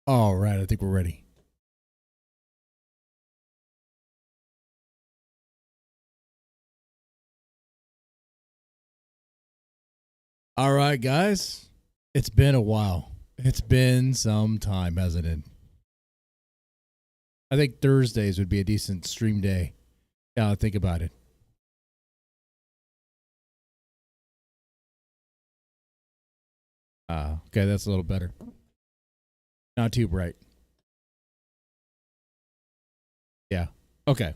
All right, I think we're ready. All right, guys. It's been a while. It's been some time, hasn't it? I think Thursdays would be a decent stream day. Yeah, think about it. Okay, that's a little better. Not too bright. Yeah. Okay.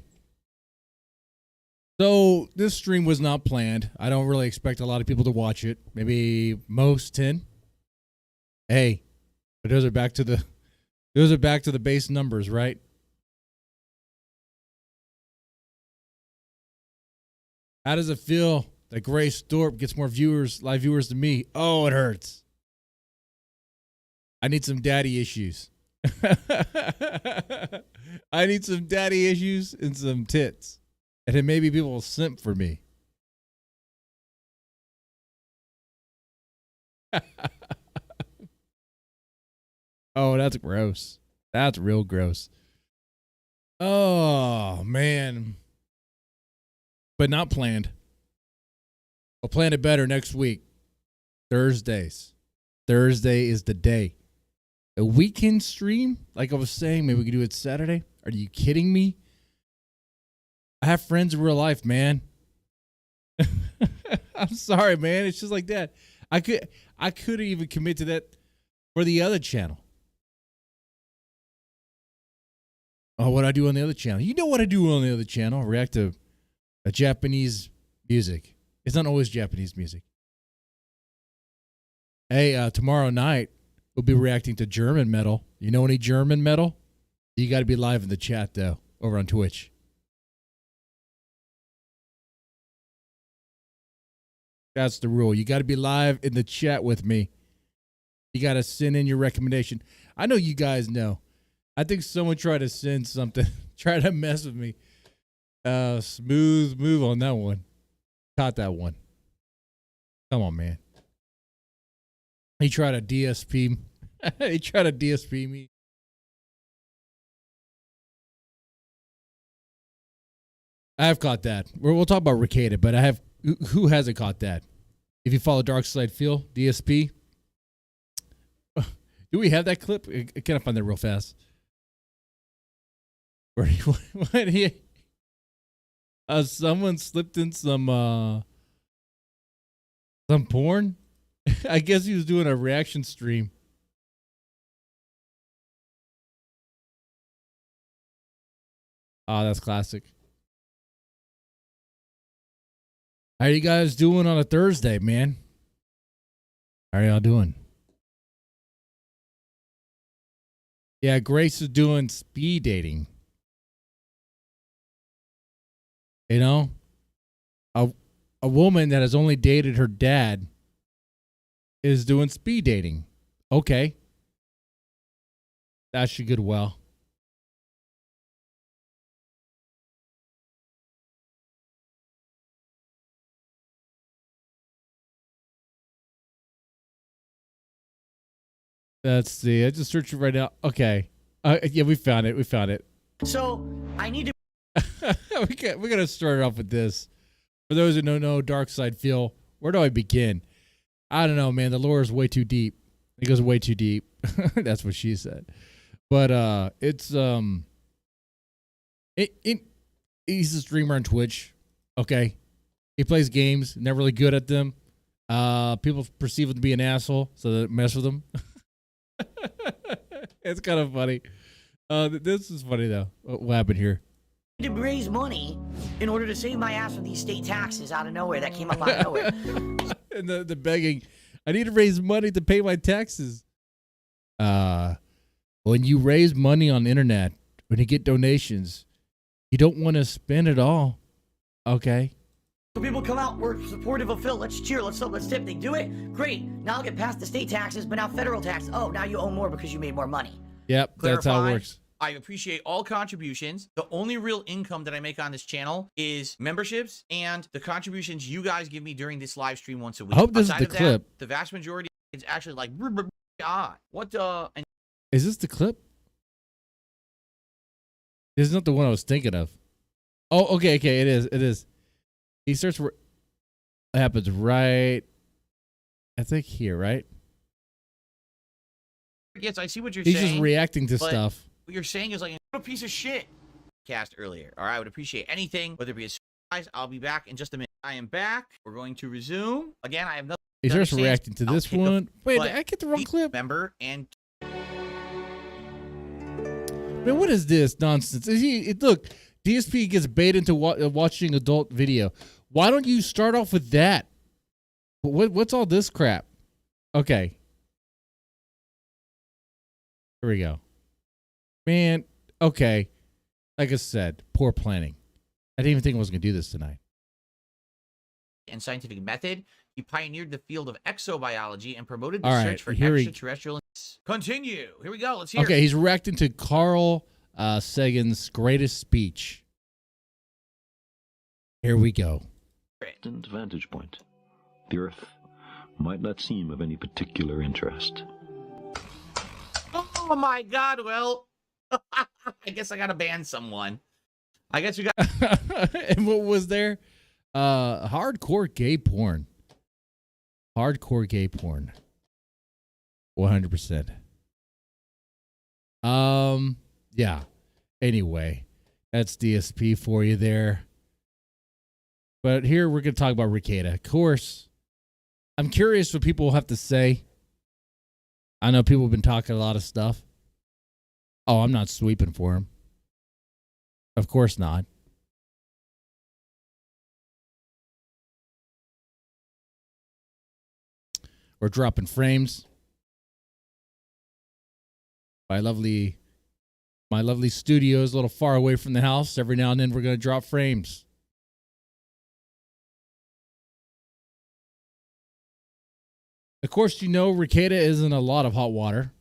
So this stream was not planned. I don't really expect a lot of people to watch it. Maybe most 10. Hey, but those are back to the base numbers, right? How does it feel that Grace Thorpe gets more viewers, live viewers than me? Oh, it hurts. I need some daddy issues. I need some daddy issues and some tits. And then maybe people will simp for me. Oh, that's gross. That's real gross. Oh, man. But not planned. We'll plan it better next week. Thursdays. Thursday is the day. A weekend stream? Like I was saying, maybe we could do it Saturday. Are you kidding me? I have friends in real life, man. I'm sorry, man. It's just like that. I couldn't even commit to that for the other channel. Oh, what I do on the other channel? You know what I do on the other channel? I react to a Japanese music. It's not always Japanese music. Hey, tomorrow night we'll be reacting to German metal. You know any German metal? You got to be live in the chat though, over on Twitch. That's the rule. You got to be live in the chat with me. You got to send in your recommendation. I know you guys know. I think someone tried to send something, try to mess with me. Smooth move on that one. Caught that one. Come on, man. He tried to DSP. He tried to DSP me. I have caught that. We'll talk about Rekieta, but I have. Who hasn't caught that? If you follow Dark Side Phil, DSP. Do we have that clip? I can't find that real fast. Where he someone slipped in some porn. I guess he was doing a reaction stream. Oh, that's classic. How are you guys doing on a Thursday, man? How are y'all doing? Yeah, Grace is doing speed dating. You know, a woman that has only dated her dad is doing speed dating. Okay. That should get well. Let's see. I just searched it right now. Okay. Yeah, we found it. We found it. So I need to. we gotta start it off with this. For those who don't know, Dark Side Phil, where do I begin? I don't know, man. The lore is way too deep. It goes way too deep. That's what she said. But it's he's a streamer on Twitch. Okay, he plays games. Never really good at them. People perceive him to be an asshole, so they mess with him. It's kind of funny. This is funny though. What happened here? To raise money in order to save my ass from these state taxes out of nowhere that came up out of nowhere. And the begging, I need to raise money to pay my taxes. When you raise money on the internet, when you get donations, you don't want to spend it all. Okay. So people come out, we're supportive of Phil. Let's cheer, let's tip. They do it. Great. Now I'll get past the state taxes, but now federal tax. Oh, now you owe more because you made more money. Yep, that's how it works. I appreciate all contributions. The only real income that I make on this channel is memberships and the contributions you guys give me during this live stream once a week. I hope this is the clip. The vast majority is actually like, what Is this the clip? This is not the one I was thinking of. Oh, okay. It is. He starts. It happens right. I think here, right? Yes, I see what you're He's saying. just reacting to stuff. What you're saying is like a piece of shit. Cast earlier. All right, I would appreciate anything, whether it be a surprise. I'll be back in just a minute. I am back. We're going to resume. Again, I have nothing. He starts reacting to this one. Wait, I get the wrong clip. Remember and. Man, what is this nonsense? Look, DSP gets bait into watching adult video. Why don't you start off with that? What's all this crap? Okay. Here we go. Man, okay. Like I said, poor planning. I didn't even think I was going to do this tonight. And scientific method. He pioneered the field of exobiology and promoted the All right, search for here extraterrestrial. Continue. Here we go. Let's hear. Okay, he's reacting to Carl Sagan's greatest speech. Here we go. Distant vantage point. The Earth might not seem of any particular interest. Oh my God! Well, I guess I gotta ban someone. I guess we got. And what was there? Hardcore gay porn. Hardcore gay porn. 100%. Yeah. Anyway, that's DSP for you there. But here we're going to talk about Rekieta. Of course, I'm curious what people have to say. I know people have been talking a lot of stuff. Oh, I'm not sweeping for him. Of course not. We're dropping frames. My lovely studio is a little far away from the house. Every now and then we're going to drop frames. Of course, you know Rekieta is in a lot of hot water.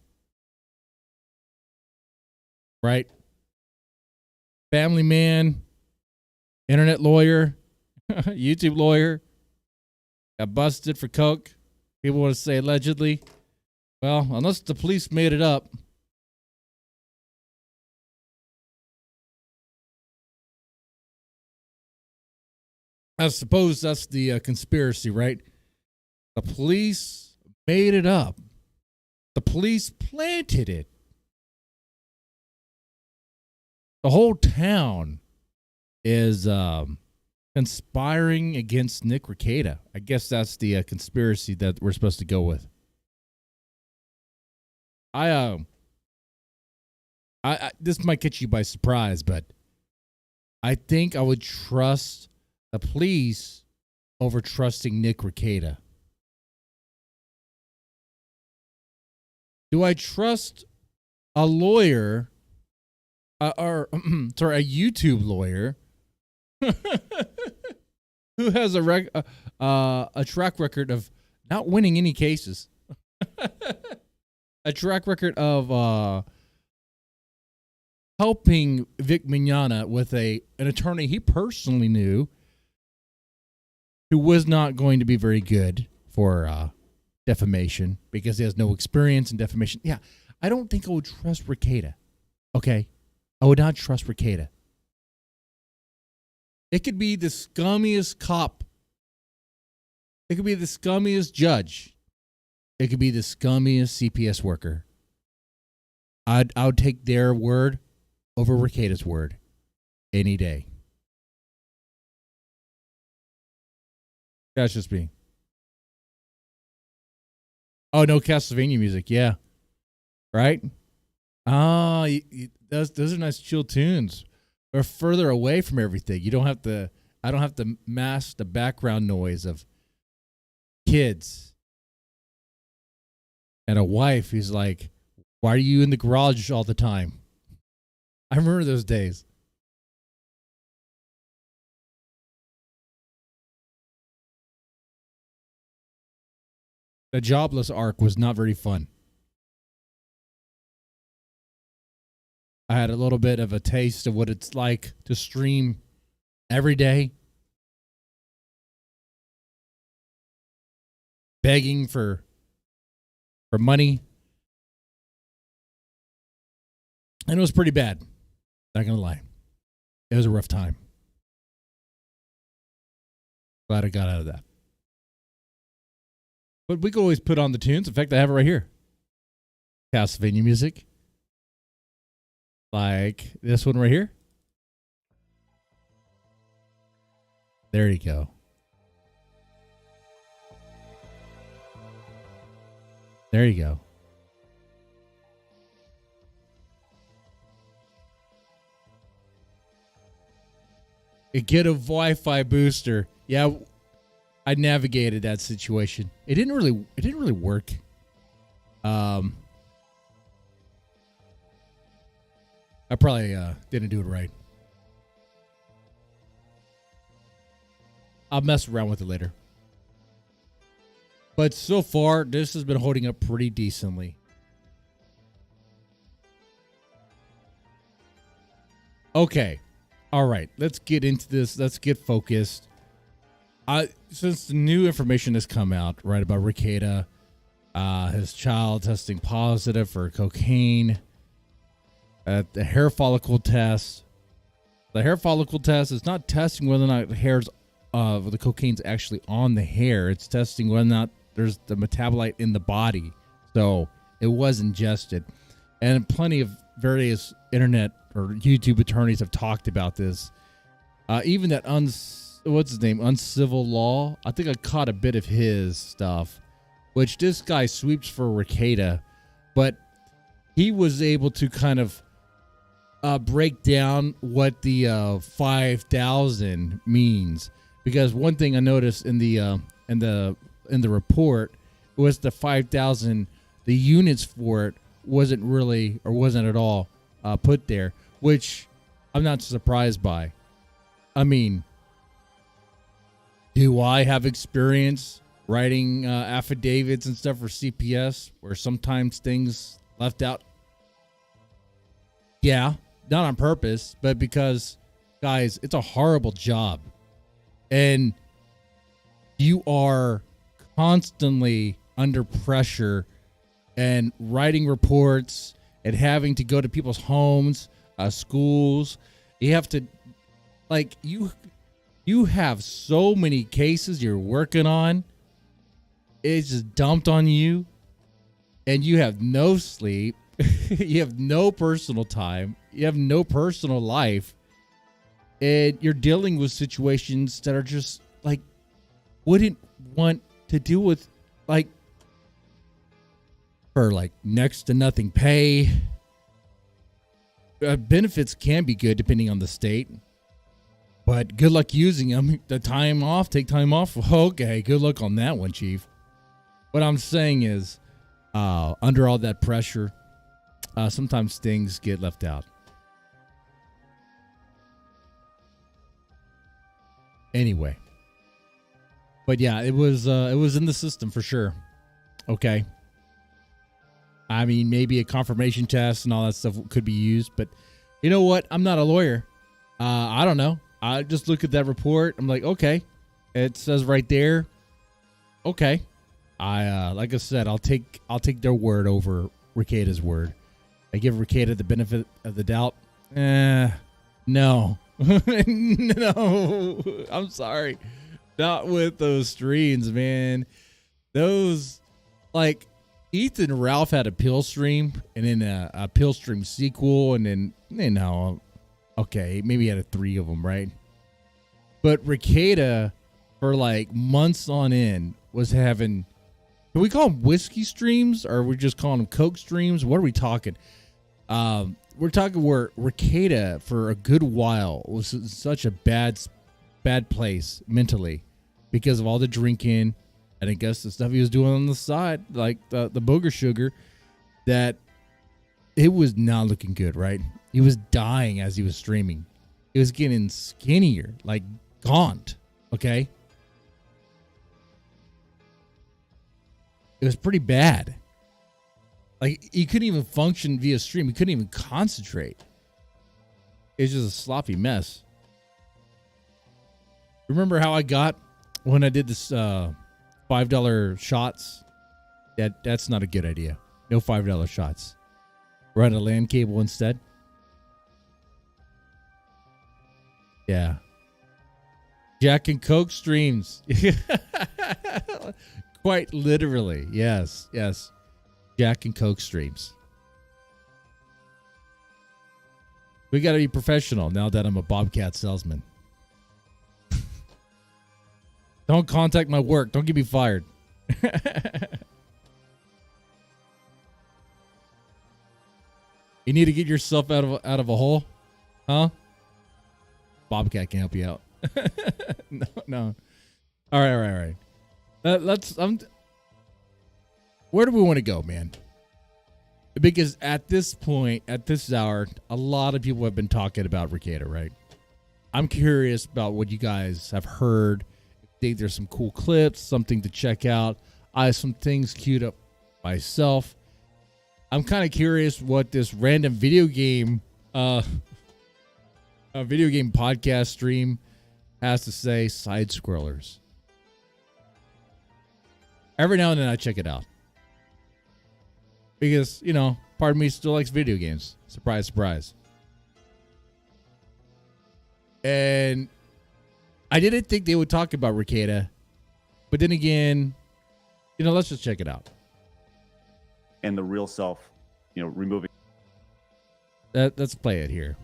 Right? Family man, internet lawyer, YouTube lawyer, got busted for coke. People want to say allegedly. Well, unless the police made it up. I suppose that's the conspiracy, right? The police made it up. The police planted it. The whole town is conspiring against Nick Rekieta. I guess that's the conspiracy that we're supposed to go with. I this might catch you by surprise, but I think I would trust the police over trusting Nick Rekieta. Do I trust a lawyer or sorry, a YouTube lawyer who has a track record of not winning any cases? A track record of helping Vic Mignogna with an attorney he personally knew who was not going to be very good for defamation because he has no experience in defamation. Yeah, I don't think I would trust Rekieta. Okay? I would not trust Rekieta. It could be the scummiest cop. It could be the scummiest judge. It could be the scummiest CPS worker. I would take their word over Rekieta's word any day. That's just me. Oh, no Castlevania music. Yeah. Right? Ah, those are nice chill tunes. We're further away from everything. You don't have to, I don't have to mask the background noise of kids and a wife who's like, why are you in the garage all the time? I remember those days. The jobless arc was not very fun. I had a little bit of a taste of what it's like to stream every day, begging for money, And it was pretty bad. Not gonna lie. It was a rough time. Glad I got out of that. But we could always put on the tunes. In fact, I have it right here. Castlevania music. Like this one right here. There you go. There you go. Get a Wi-Fi booster. Yeah, I navigated that situation. It didn't really work. I probably didn't do it right. I'll mess around with it later. But so far, this has been holding up pretty decently. Okay. All right. Let's get into this. Let's get focused. Since the new information has come out, right, about Rekieta, his child testing positive for cocaine, the hair follicle test. The hair follicle test is not testing whether or not the cocaine's actually on the hair. It's testing whether or not there's the metabolite in the body. So it was ingested. And plenty of various internet or YouTube attorneys have talked about this. Even that what's his name? Uncivil Law. I think I caught a bit of his stuff, which this guy sweeps for Rekieta, but he was able to kind of break down what the 5,000 means, because one thing I noticed in the report was the 5,000. The units for it wasn't at all put there, which I'm not surprised by. I mean, do I have experience writing affidavits and stuff for CPS where sometimes things left out? Yeah, not on purpose, but because, guys, it's a horrible job. And you are constantly under pressure and writing reports and having to go to people's homes, schools. You have to, like, you have so many cases you're working on. It's just dumped on you, and you have no sleep. You have no personal time. You have no personal life. And you're dealing with situations that are just like, wouldn't want to deal with, like, for like next to nothing pay. Benefits can be good depending on the state, but good luck using them. The time off, take time off. Okay, good luck on that one, Chief. What I'm saying is, under all that pressure, sometimes things get left out. Anyway, but yeah, it was in the system for sure. Okay. I mean, maybe a confirmation test and all that stuff could be used, but you know what? I'm not a lawyer. I don't know. I just look at that report. I'm like, okay, it says right there. Okay. Like I said, I'll take their word over Rekieta's word. I give Rekieta the benefit of the doubt. No. No. I'm sorry. Not with those streams, man. Those, like, Ethan Ralph had a pill stream, and then a pill stream sequel, and then, you know, okay, maybe he had 3 of them, right? But Rekieta, for like months on end, was having, do we call them whiskey streams, or are we just calling them Coke streams? What are we talking? We're talking where Rekieta, for a good while, was in such a bad place mentally because of all the drinking, and I guess the stuff he was doing on the side, like the booger sugar, that it was not looking good, right? He was dying as he was streaming. He was getting skinnier, like gaunt, okay? It was pretty bad. Like, he couldn't even function via stream. He couldn't even concentrate. It was just a sloppy mess. Remember how I got when I did this $5 shots? That's not a good idea. No $5 shots. Run a LAN cable instead. Yeah. Jack and Coke streams. Quite literally. Yes. Yes. Jack and Coke streams. We got to be professional now that I'm a Bobcat salesman. Don't contact my work. Don't get me fired. You need to get yourself out of a hole, huh? Bobcat can help you out. No. All right. Let's. Where do we want to go, man? Because at this point, at this hour, a lot of people have been talking about Rekieta, right? I'm curious about what you guys have heard. I think there's some cool clips, something to check out. I have some things queued up myself. I'm kind of curious what this random video game podcast stream has to say. Side scrollers. Every now and then I check it out. Because, part of me still likes video games. Surprise, surprise. And I didn't think they would talk about Rekieta. But then again, let's just check it out. And the real self, removing. Let's play it here.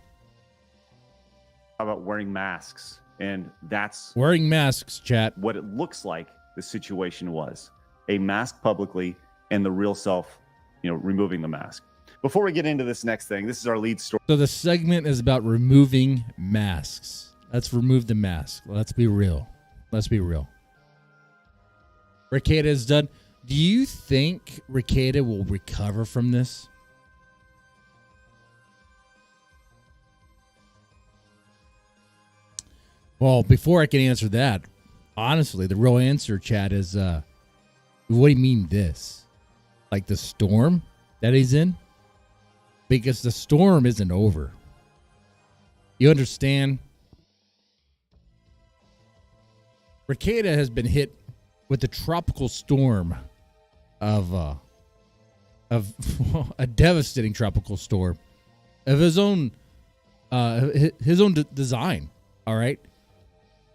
How about wearing masks? And that's wearing masks, chat. What it looks like the situation was. A mask publicly and the real self, removing the mask. Before we get into this next thing, this is our lead story. So the segment is about removing masks. Let's remove the mask. Let's be real. Rekieta is done. Do you think Rekieta will recover from this? Well, before I can answer that, honestly, the real answer, chat, is what do you mean this? Like the storm that he's in? Because the storm isn't over. You understand? Rekieta has been hit with the tropical storm of a devastating tropical storm of his own design. All right,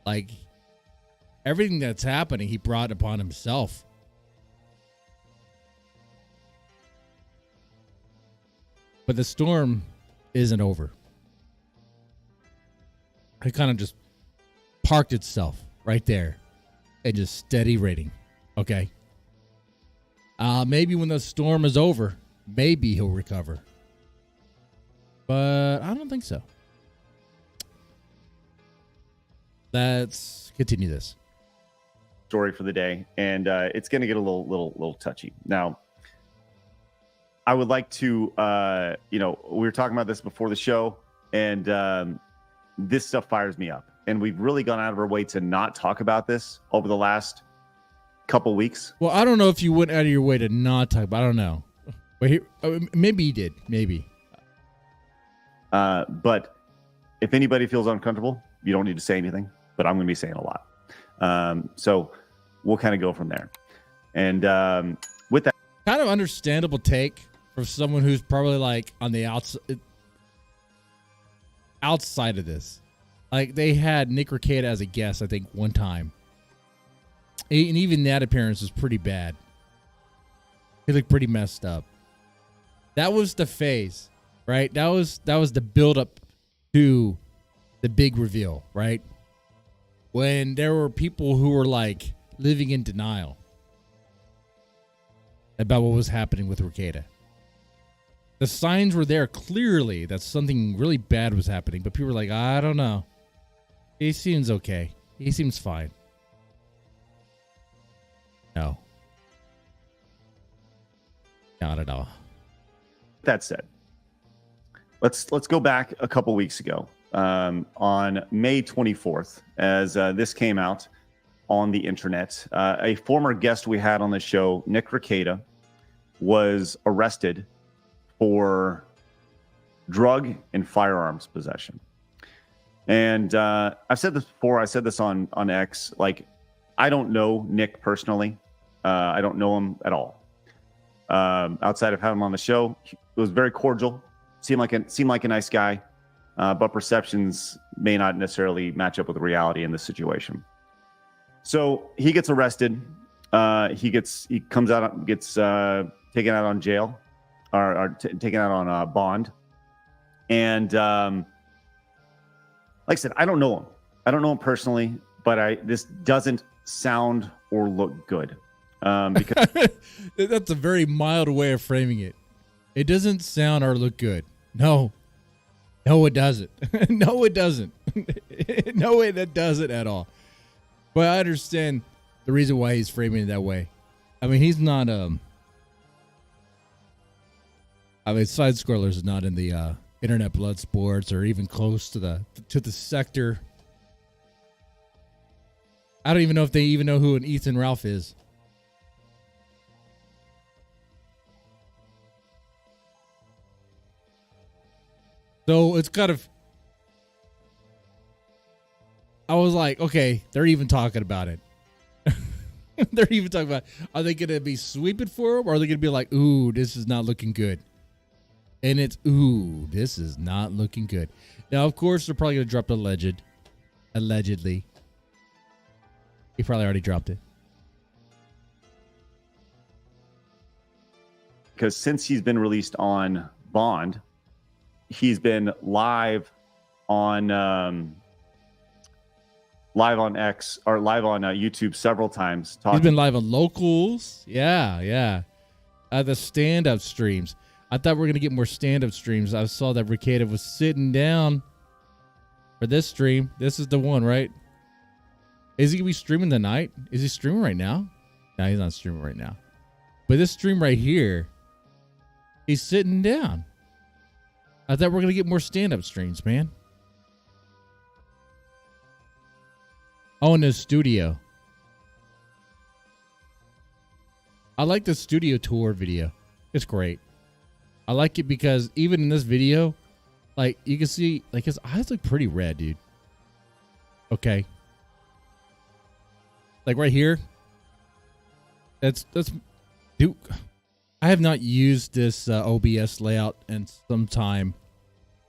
like everything that's happening, he brought upon himself. But the storm isn't over. It kind of just parked itself right there and just steady rating. Okay. Maybe when the storm is over, maybe he'll recover. But I don't think so. Let's continue this story for the day, and it's going to get a little touchy. Now, I would like to, we were talking about this before the show, and this stuff fires me up. And we've really gone out of our way to not talk about this over the last couple weeks. Well, I don't know if you went out of your way to not talk about. I don't know. But maybe you did. Maybe. But if anybody feels uncomfortable, you don't need to say anything. But I'm going to be saying a lot. So we'll kind of go from there. And with that, kind of understandable take for someone who's probably like on the outside of this. Like they had Nick Rekieta as a guest, I think, one time. And even that appearance was pretty bad. He looked pretty messed up. That was the phase, right? That was the build up to the big reveal, right? When there were people who were like living in denial about what was happening with Rekieta. The signs were there clearly that something really bad was happening, but people were like, I don't know. He seems okay. He seems fine. No. Not at all. That said, let's go back a couple weeks ago on May 24th, as this came out on the internet. A former guest we had on the show, Nick Rekieta, was arrested for drug and firearms possession. And I've said this before. I said this on X. Like, I don't know Nick personally. I don't know him at all. Outside of having him on the show, it was very cordial. Seemed like a nice guy. but perceptions may not necessarily match up with reality in this situation. So he gets arrested. He comes out, gets taken out on jail, or taken out on bond. And like I said, I don't know him. I don't know him personally, but this doesn't sound or look good. Because that's a very mild way of framing it. It doesn't sound or look good. No, it doesn't. No, it doesn't. No, it doesn't at all. But I understand the reason why he's framing it that way. I mean, he's not. Side Scrollers is not in the internet blood sports or even close to the sector. I don't even know if they even know who an Ethan Ralph is. So it's kind of, I was like, okay, they're even talking about it. They're even talking about, are they going to be sweeping for him, or are they going to be like, ooh, this is not looking good? And it's, ooh, this is not looking good. Now, of course, they're probably going to drop the allegedly. He probably already dropped it. Because since he's been released on bond, he's been live on X or live on YouTube several times. He's been live on locals. Yeah. The stand-up streams. I thought we were going to get more stand-up streams. I saw that Rekieta was sitting down for this stream. This is the one, right? Is he going to be streaming tonight? Is he streaming right now? No, he's not streaming right now. But this stream right here, he's sitting down. I thought we were going to get more stand-up streams, man. Oh, in the studio. I like the studio tour video. It's great. I like it because even in this video, like, you can see, like, his eyes look pretty red, dude. Okay. Like right here. That's dude. I have not used this OBS layout in some time.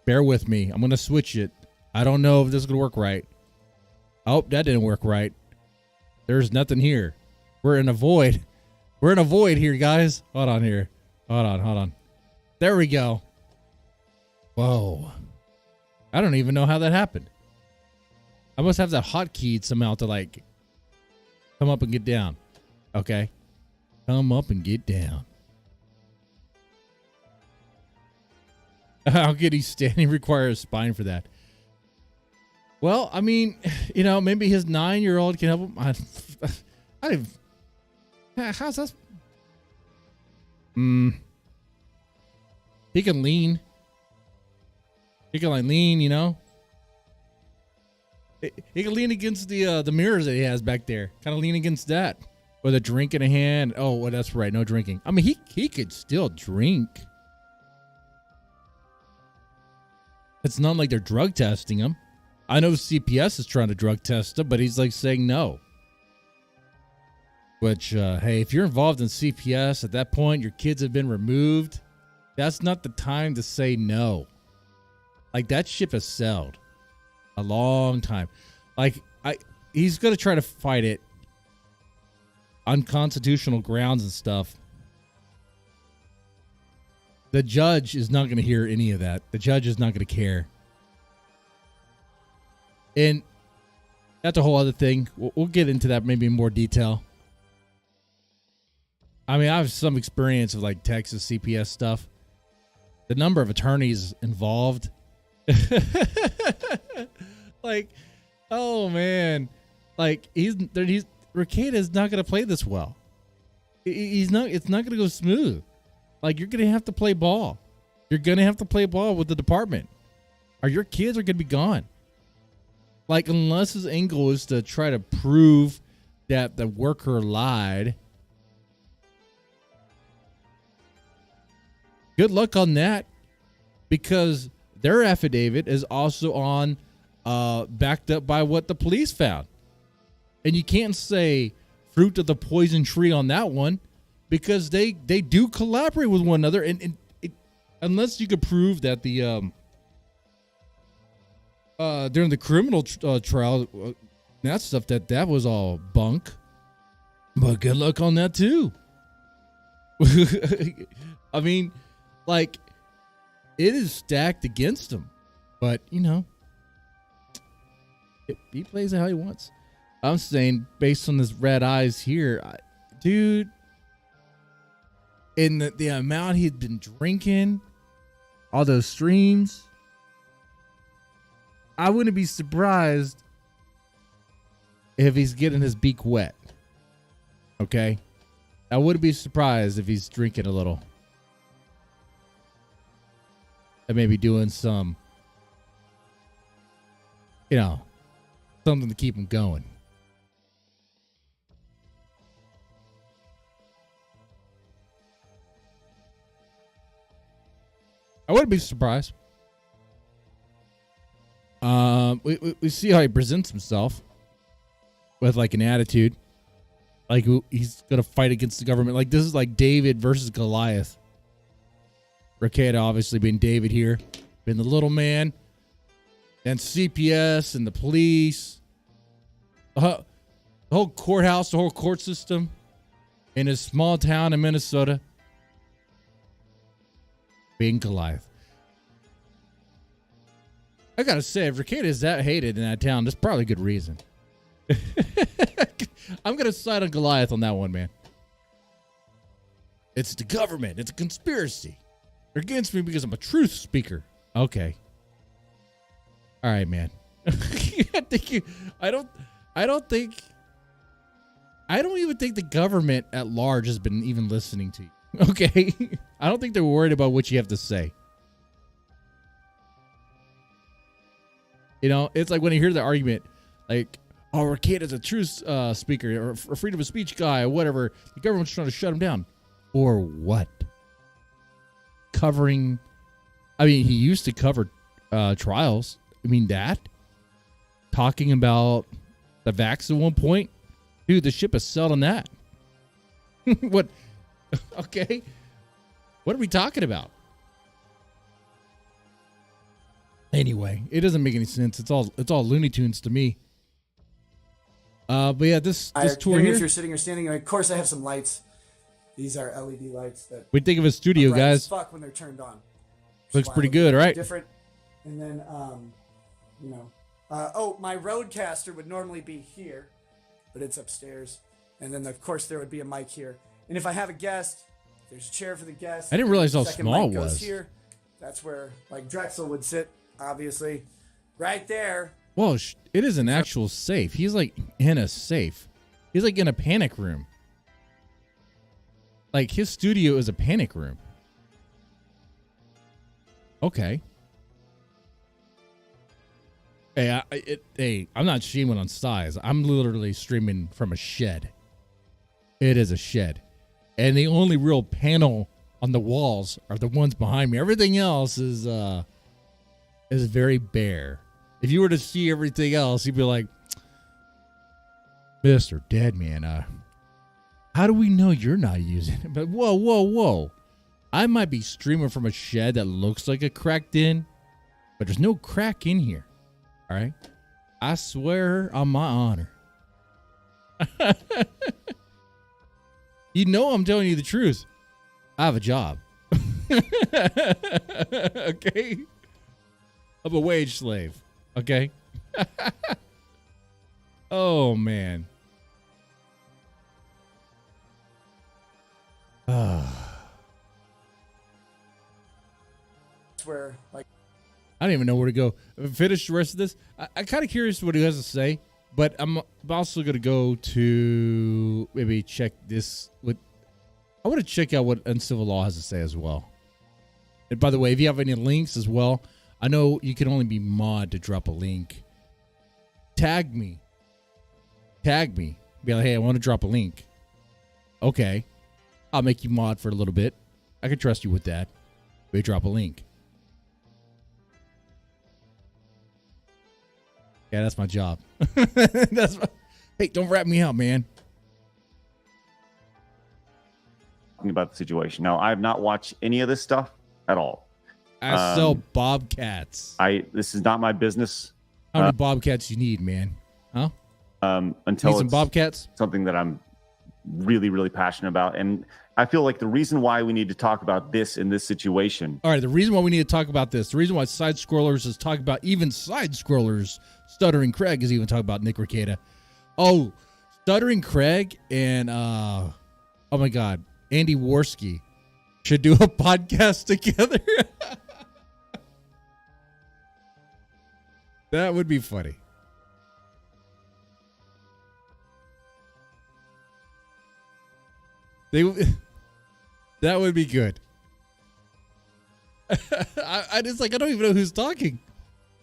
Bear with me. I'm going to switch it. I don't know if this is going to work right. Oh, that didn't work right. There's nothing here. We're in a void. We're in a void here, guys. Hold on here. Hold on. There we go. Whoa. I don't even know how that happened. I must have that hotkeyed somehow to, like, come up and get down. Okay. Come up and get down. How could he standing require a spine for that? Well, I mean, you know, maybe his 9-year-old can help him. How's that? He can lean. He can like lean, you know. He can lean against the mirrors that he has back there. Kind of lean against that with a drink in a hand. Oh, well, that's right, no drinking. I mean, he could still drink. It's not like they're drug testing him. I know CPS is trying to drug test him, but he's like saying no. Which, hey, if you're involved in CPS at that point, your kids have been removed. That's not the time to say no. Like, that ship has sailed a long time. Like, he's going to try to fight it on constitutional grounds and stuff. The judge is not going to hear any of that. The judge is not going to care. And that's a whole other thing. We'll get into that maybe in more detail. I mean, I have some experience of like Texas CPS stuff. The number of attorneys involved. Like, oh man. Like Rekieta is not going to play this well. It's not going to go smooth. Like, you're going to have to play ball. You're going to have to play ball with the department, or your kids are going to be gone. Like, unless his angle is to try to prove that the worker lied. Good luck on that, because their affidavit is also on backed up by what the police found. And you can't say fruit of the poison tree on that one, because they do collaborate with one another, and unless you could prove that the during the criminal trial, that stuff that was all bunk. But good luck on that too. I mean, like, it is stacked against him, but you know, he plays it how he wants. I'm saying, based on his red eyes here, dude, in the amount he'd been drinking, all those streams, I wouldn't be surprised if he's getting his beak wet. Okay? I wouldn't be surprised if he's drinking a little. And maybe doing some, you know, something to keep him going. I wouldn't be surprised. We see how he presents himself with like an attitude, like he's gonna fight against the government. Like this is like David versus Goliath. Rekieta obviously being David here, being the little man, and CPS and the police, the whole courthouse, the whole court system in his small town in Minnesota, being Goliath. I gotta say, if Rekieta is that hated in that town, there's probably a good reason. I'm gonna side on Goliath on that one, man. It's the government. It's a conspiracy. They're against me because I'm a truth speaker. Okay. All right, man. I don't even think the government at large has been even listening to you. Okay? I don't think they're worried about what you have to say. You know, it's like when you hear the argument, like, oh, Rekieta's a truth speaker or a freedom of speech guy or whatever. The government's trying to shut him down. For what? Covering, I mean, he used to cover trials. I mean, that. Talking about the vax at one point. Dude, the ship has sailed on that. What? Okay. What are we talking about? Anyway, it doesn't make any sense. It's all Looney Tunes to me. But yeah, this tour here. If you're sitting or standing, of course, I have some lights. These are LED lights that. We think of a studio, bright as guys. fuck when they're turned on. Looks pretty good, right? Different. And then, you know, oh, my roadcaster would normally be here, but it's upstairs. And then, of course, there would be a mic here. And if I have a guest, there's a chair for the guest. I didn't realize how Second small mic it goes was. Here. That's where like Drexel would sit, obviously, right there. Well, it is an actual safe. He's like in a safe. He's like in a panic room. Like his studio is a panic room. Okay. Hey, I'm not streaming on size. I'm literally streaming from a shed. It is a shed. And the only real panel on the walls are the ones behind me. Everything else is very bare. If you were to see everything else, you'd be like, Mr. Deadman, how do we know you're not using it? But whoa. I might be streaming from a shed that looks like a cracked in, but there's no crack in here. All right? I swear on my honor. You know I'm telling you the truth. I have a job. Okay? I'm a wage slave. Okay? Oh, man. Where like I don't even know where to go. Finish the rest of this. I'm kind of curious what he has to say, but I'm also going to go to maybe check this. I want to check out what Uncivil Law has to say as well. And by the way, if you have any links as well, I know you can only be mod to drop a link. Tag me. Be like, hey, I want to drop a link. Okay. I'll make you mod for a little bit. I can trust you with that. We drop a link. Yeah, that's my job. Hey, don't rat me out, man. Talking about the situation. Now, I have not watched any of this stuff at all. I sell bobcats. This is not my business. How many bobcats you need, man? Huh? Until Need some it's bobcats? something that I'm really, really passionate about. And I feel like the reason why we need to talk about this in this situation. All right, the reason why we need to talk about this, the reason why Side Scrollers is talking about, even Side Scrollers, Stuttering Craig is even talking about Nick Rekieta. Oh, Stuttering Craig and, oh my God, Andy Worski should do a podcast together. That would be funny. That would be good. I just I don't even know who's talking.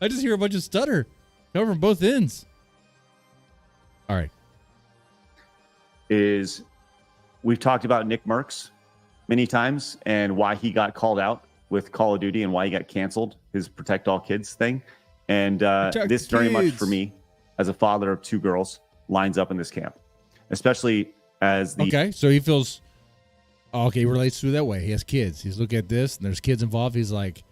I just hear a bunch of stutter coming from both ends. All right. We've talked about Nick Merckx many times and why he got called out with Call of Duty and why he got canceled, his Protect All Kids thing. And this very much for me, as a father of 2 girls, lines up in this camp, especially as the... Okay, so he feels... Okay, he relates to it that way. He has kids. He's looking at this, and there's kids involved. He's like,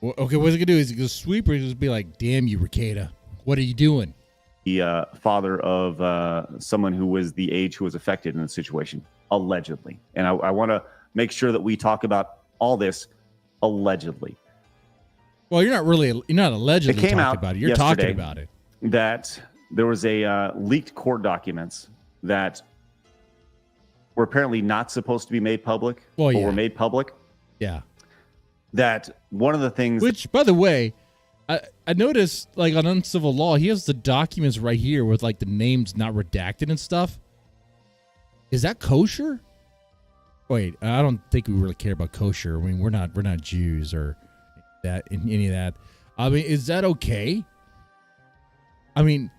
well, okay, what's he going to do? Is he going to sweep, or he's going to be like, damn you, Rekieta. What are you doing? The father of someone who was the age who was affected in the situation, allegedly. And I want to make sure that we talk about all this allegedly. Well, you're not allegedly it came talking out about it. You're yesterday talking about it. That there was a leaked court documents that were apparently not supposed to be made public, Well, but yeah. were made public. Yeah. That one of the things... Which, by the way, I noticed, like, on Uncivil Law, he has the documents right here with, like, the names not redacted and stuff. Is that kosher? Wait, I don't think we really care about kosher. I mean, we're not Jews or that any of that. I mean, is that okay? I mean,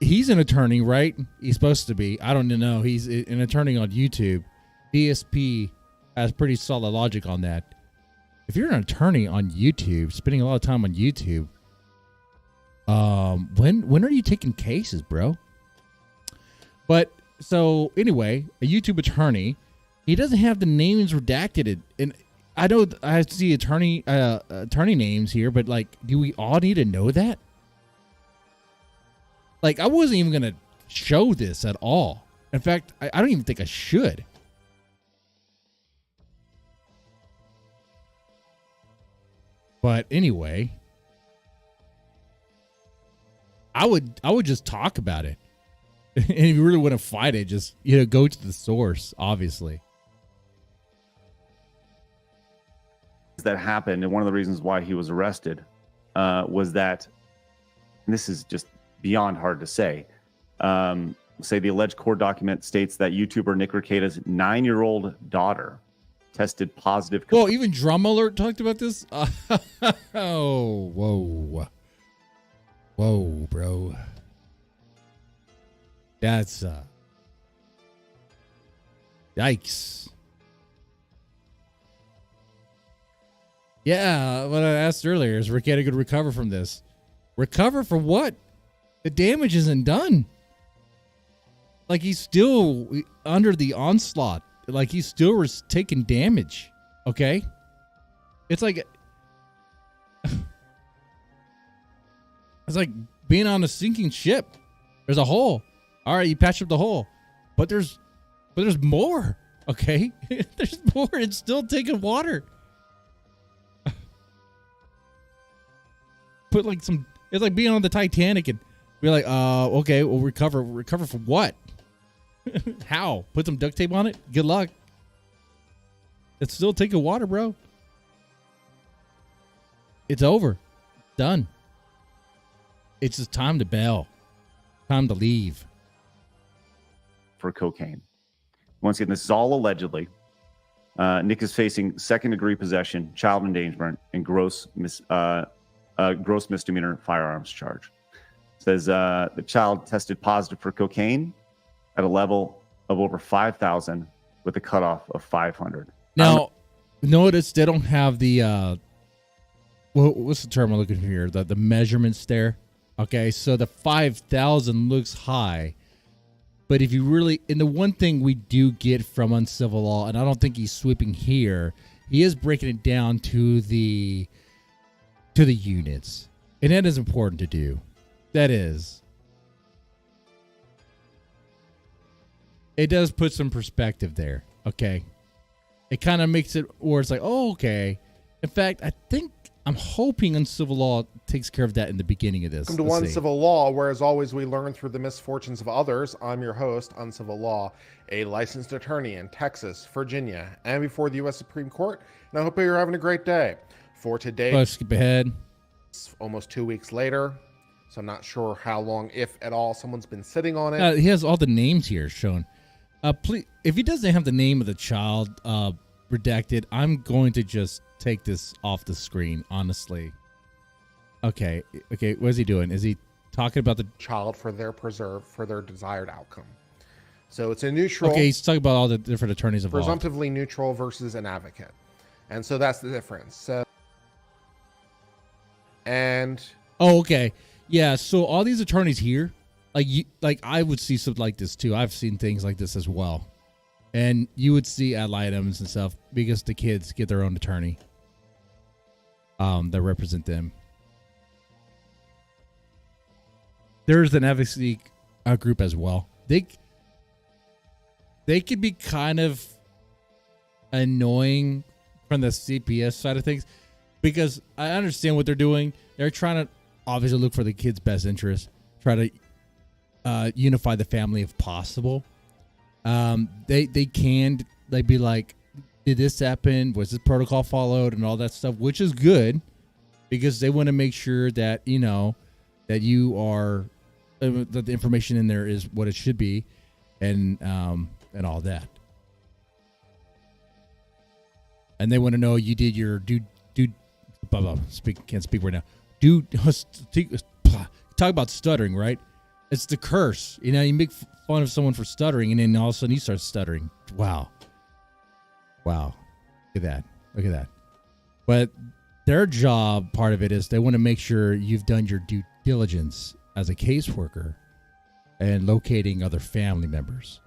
he's an attorney, right? He's supposed to be. I don't know. He's an attorney on YouTube. DSP has pretty solid logic on that. If you're an attorney on YouTube, spending a lot of time on YouTube, when are you taking cases, bro? But so anyway, a YouTube attorney, he doesn't have the names redacted, and I know I see attorney names here, but like, do we all need to know that? Like, I wasn't even gonna show this at all. In fact, I don't even think I should. But anyway, I would just talk about it. And if you really want to fight it, just, go to the source, obviously. that happened, and one of the reasons why he was arrested was that, and this is just beyond hard to say, say the alleged court document states that YouTuber Nick Rekieta's 9-year-old daughter tested positive. Well, even Drum Alert talked about this. Oh, whoa, bro. That's yikes. Yeah, what I asked earlier is Rekieta going to recover from this? Recover from what? The damage isn't done. Like, he's still under the onslaught. Like, he's still taking damage. Okay? It's like it's like being on a sinking ship. There's a hole. All right, you patch up the hole. But there's more. Okay? There's more. It's still taking water. Put like some, it's like being on the Titanic and be like, okay, we'll recover from what? How? Put some duct tape on it? Good luck. It's still taking water, bro. It's over. Done. It's just time to bail. Time to leave. For cocaine. Once again, this is all allegedly. Nick is facing second-degree possession, child endangerment, and gross misdemeanor firearms charge. It says the child tested positive for cocaine at a level of over 5,000 with a cutoff of 500. Now, notice they don't have the what's the term I'm looking for here? The measurements there. Okay, so the 5,000 looks high, but if you really, and the one thing we do get from Uncivil Law, and I don't think he's sweeping here, he is breaking it down to the units. And that is important to do. That is. It does put some perspective there, okay? It kind of makes it where it's like, oh, okay. In fact, I'm hoping Uncivil Law takes care of that in the beginning of this. Welcome to Let's One see. Civil Law, where as always we learn through the misfortunes of others. I'm your host, Uncivil Law, a licensed attorney in Texas, Virginia, and before the U.S. Supreme Court. And I hope you're having a great day. For today, Let's skip ahead. it's almost 2 weeks later, so I'm not sure how long, if at all, someone's been sitting on it. He has all the names here shown. Please, if he doesn't have the name of the child redacted, I'm going to just take this off the screen, honestly. Okay, what is he doing? Is he talking about the Child for their desired outcome. So it's a neutral, Okay, he's talking about all the different attorneys involved. presumptively neutral versus an advocate. And so that's the difference. So, and Oh, okay. Yeah, so all these attorneys here, like I would see something like this too. I've seen things like this as well. And you would see ad items and stuff because the kids get their own attorney that represent them. There's an advocacy group as well. They could be kind of annoying from the CPS side of things because I understand what they're doing. They're trying to obviously look for the kid's best interest, try to unify the family if possible. They'd be like, did this happen? Was this protocol followed and all that stuff, which is good because they want to make sure that, you know, that you are, that the information in there is what it should be and all that. And they want to know you did your can't speak right now. Talk about stuttering, right? It's the curse. You know, you make fun of someone for stuttering, and then all of a sudden you start stuttering. Wow. Look at that. But their job, part of it is they want to make sure you've done your due diligence as a caseworker and locating other family members.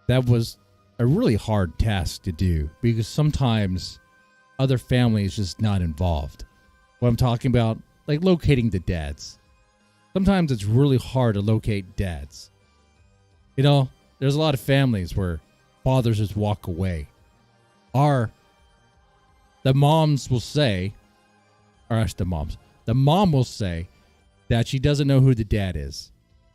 That was a really hard task to do because sometimes other families just not involved. What I'm talking about, like locating the dads. Sometimes it's really hard to locate dads. You know, there's a lot of families where fathers just walk away. The moms will say, the mom will say that she doesn't know who the dad is.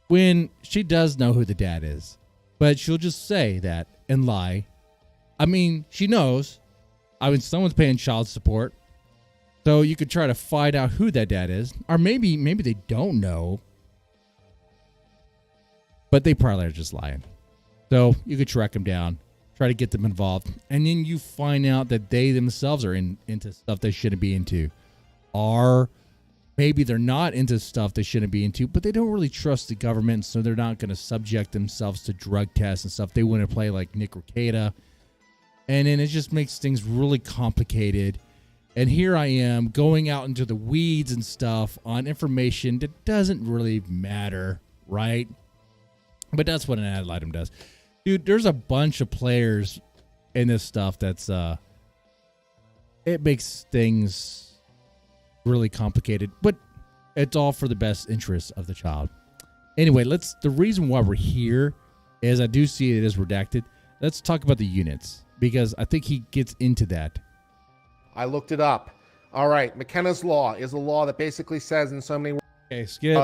When she does know who the dad is. But she'll just say that and lie. I mean, she knows. I mean, someone's paying child support. So you could try to find out who that dad is. Or maybe they don't know. But they probably are just lying. So you could track them down. Try to get them involved. And then you find out that they themselves are into stuff they shouldn't be into. Or maybe they're not into stuff they shouldn't be into. But they don't really trust the government. So they're not going to subject themselves to drug tests and stuff. They want to play like Nick Rekieta. And then it just makes things really complicated. And here I am going out into the weeds and stuff on information that doesn't really matter, right? But that's what an ad item does. Dude, there's a bunch of players in this stuff that's it makes things really complicated, but it's all for the best interest of the child. Anyway, the reason why we're here is I do see it is redacted. Let's talk about the units because I think he gets into that. I looked it up. All right, McKenna's Law is a law that basically says in so many words, Okay, skip.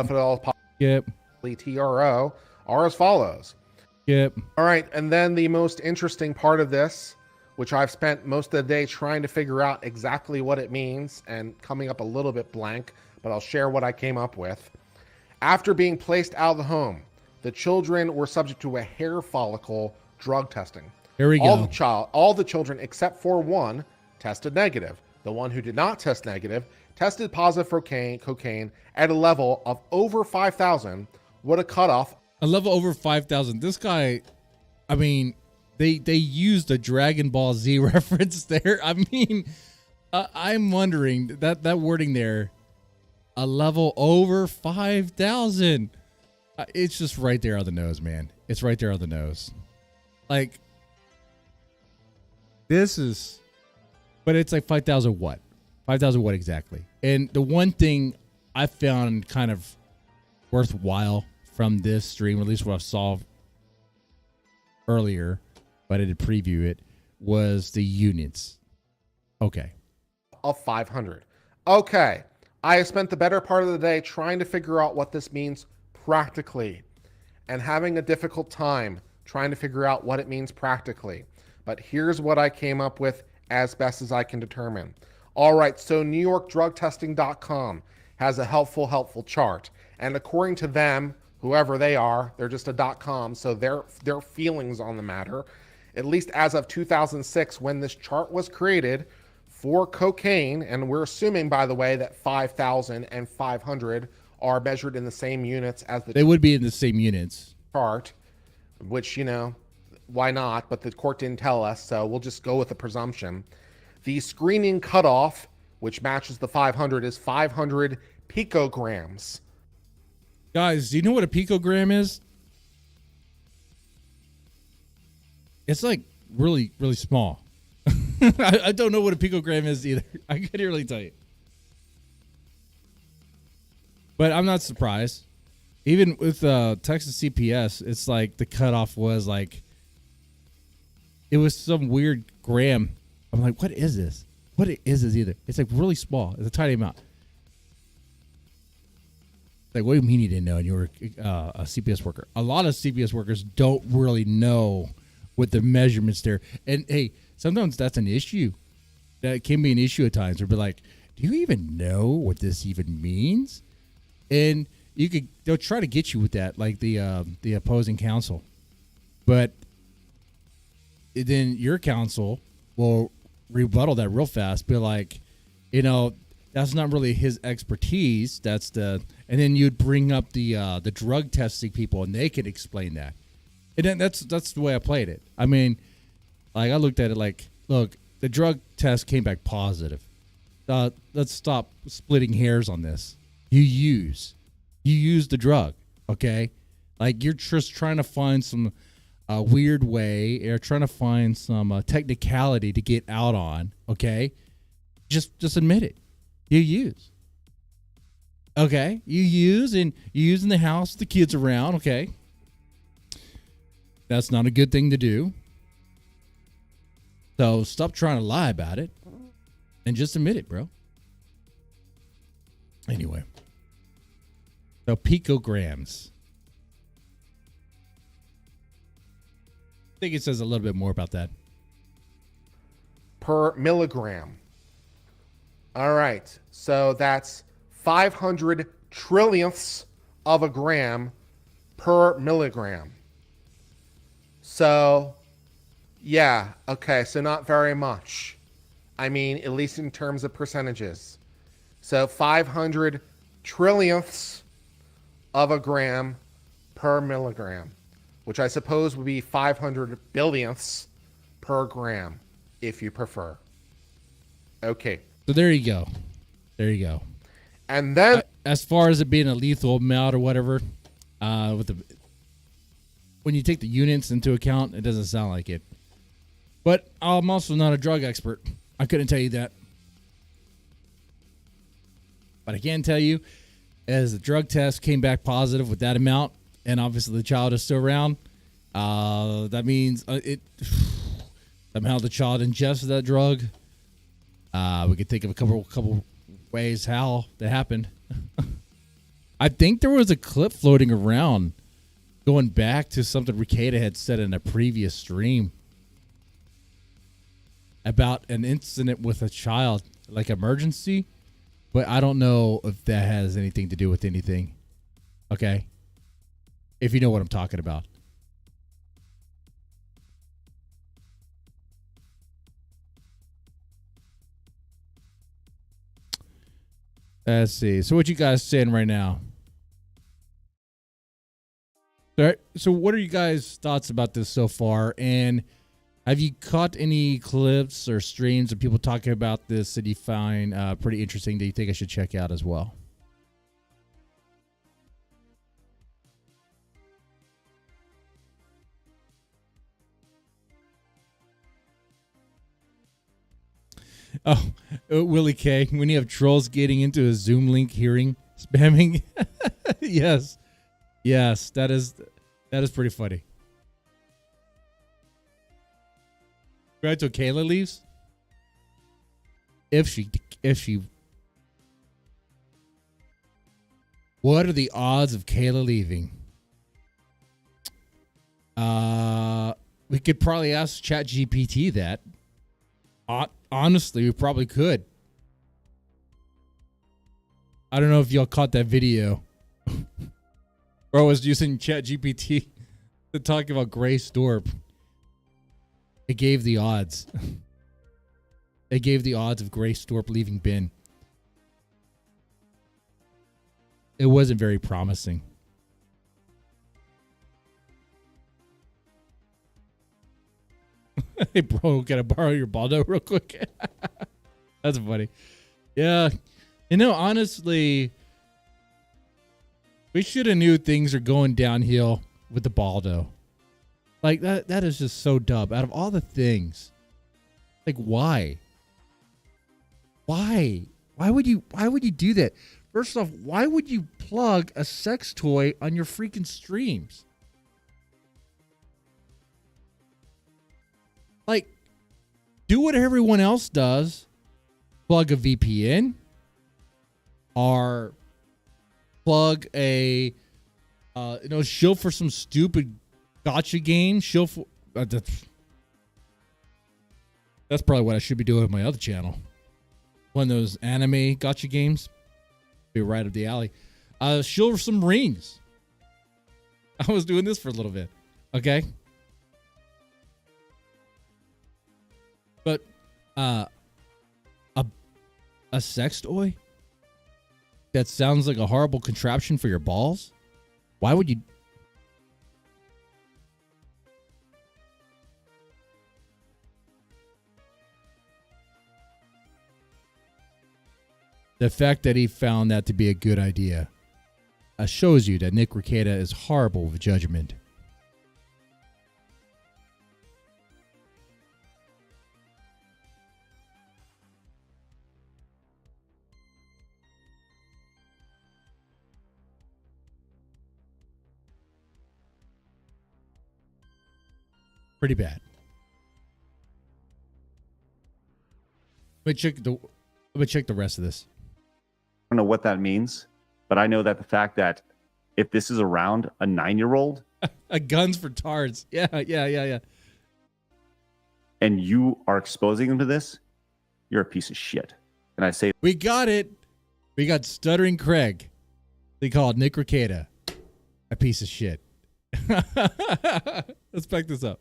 TRO, are as follows. Skip. All right, and then the most interesting part of this, which I've spent most of the day trying to figure out exactly what it means and coming up a little bit blank, but I'll share what I came up with. After being placed out of the home, the children were subject to a hair follicle drug testing. Here we go. All the children except for one tested negative. The one who did not test negative tested positive for cocaine at a level of over 5,000 with a cutoff. A level over 5,000. This guy, I mean, they used a Dragon Ball Z reference there. I mean, I'm wondering that wording there, a level over 5,000. It's just right there on the nose, man. It's right there on the nose. Like, this is, but it's like 5,000 what? 5,000 what exactly? And the one thing I found kind of worthwhile from this stream, or at least what I saw earlier, but I did preview it, was the units. Okay. Of 500. Okay. I have spent the better part of the day trying to figure out what this means practically and having a difficult time trying to figure out what it means practically. But here's what I came up with as best as I can determine. All right, so NewYorkDrugTesting.com has a helpful chart. And according to them, whoever they are, they're just a .com, so their feelings on the matter, at least as of 2006, when this chart was created for cocaine, and we're assuming, by the way, that 5,000 and 500 are measured in the same units as They would be in the same units. chart, which, why not? But the court didn't tell us, so we'll just go with the presumption. The screening cutoff, which matches the 500, is 500 picograms. Guys, do you know what a picogram is? It's like really, really small. I don't know what a picogram is either. I couldn't really tell you. But I'm not surprised. Even with Texas CPS, it's like the cutoff was like, it was some weird gram. I'm like, what is this? What is this either? It's like really small. It's a tiny amount. Like, what do you mean you didn't know? And you were a CPS worker. A lot of CPS workers don't really know what the measurements there. And hey, sometimes that's an issue. That can be an issue at times. They'll be like, do you even know what this even means? And they'll try to get you with that, like the opposing counsel. But then your counsel will rebuttal that real fast, be like, that's not really his expertise. And then you'd bring up the drug testing people, and they could explain that. And then that's the way I played it. I mean, like, I looked at it like, look, the drug test came back positive. Let's stop splitting hairs on this. You use the drug, okay? Like, you're just trying to find some weird way, or trying to find some technicality to get out on, okay? Just admit it. You use. Okay? You use in the house, the kids around, okay? That's not a good thing to do. So stop trying to lie about it and just admit it, bro. Anyway. So picograms. I think it says a little bit more about that. Per milligram. All right. So that's 500 trillionths of a gram per milligram. So, yeah. Okay. So not very much. I mean, at least in terms of percentages. So 500 trillionths of a gram per milligram, which I suppose would be 500 billionths per gram, if you prefer. Okay. So there you go. There you go. And then, as far as it being a lethal amount or whatever, when you take the units into account, it doesn't sound like it. But I'm also not a drug expert. I couldn't tell you that. But I can tell you, as the drug test came back positive with that amount, and obviously the child is still around, that means somehow the child ingested that drug. We could think of a couple ways how that happened. I think there was a clip floating around going back to something Rekieta had said in a previous stream about an incident with a child, like emergency, but I don't know if that has anything to do with anything. Okay? If you know what I'm talking about. Let's see. So what you guys saying right now? All right. So what are you guys' thoughts about this so far? And have you caught any clips or streams of people talking about this that you find pretty interesting that you think I should check out as well? Oh, Willie K, when you have trolls getting into a Zoom link hearing Spamming. Yes. Yes, that is pretty funny. Right till Kayla leaves? If she What are the odds of Kayla leaving? We could probably ask ChatGPT that. Honestly, we probably could. I don't know if y'all caught that video. Bro was using ChatGPT to talk about Grace Dorp. It gave the odds. It gave the odds of Grace Dorp leaving Ben. It wasn't very promising. Hey, bro, can I borrow your Baldo real quick? That's funny. Yeah. You know, honestly, we should have knew things are going downhill with the Baldo. Like, that is just so dumb. Out of all the things, like, why? Why would you do that? First off, why would you plug a sex toy on your freaking streams? Like, do what everyone else does. Plug a VPN or plug a shill for some stupid gotcha game. Shill for that's probably what I should be doing with my other channel. One of those anime gotcha games. Be right up the alley. Shill for some rings. I was doing this for a little bit. Okay. But a sex toy that sounds like a horrible contraption for your balls? Why would you? The fact that he found that to be a good idea shows you that Nick Rekieta is horrible with judgment. Pretty bad. Let me check the rest of this. I don't know what that means, but I know that the fact that if this is around a 9-year-old, a guns for tards. Yeah. And you are exposing them to this, you're a piece of shit. And I say, we got it. We got Stuttering Craig. They called Nick Rekieta a piece of shit. Let's back this up.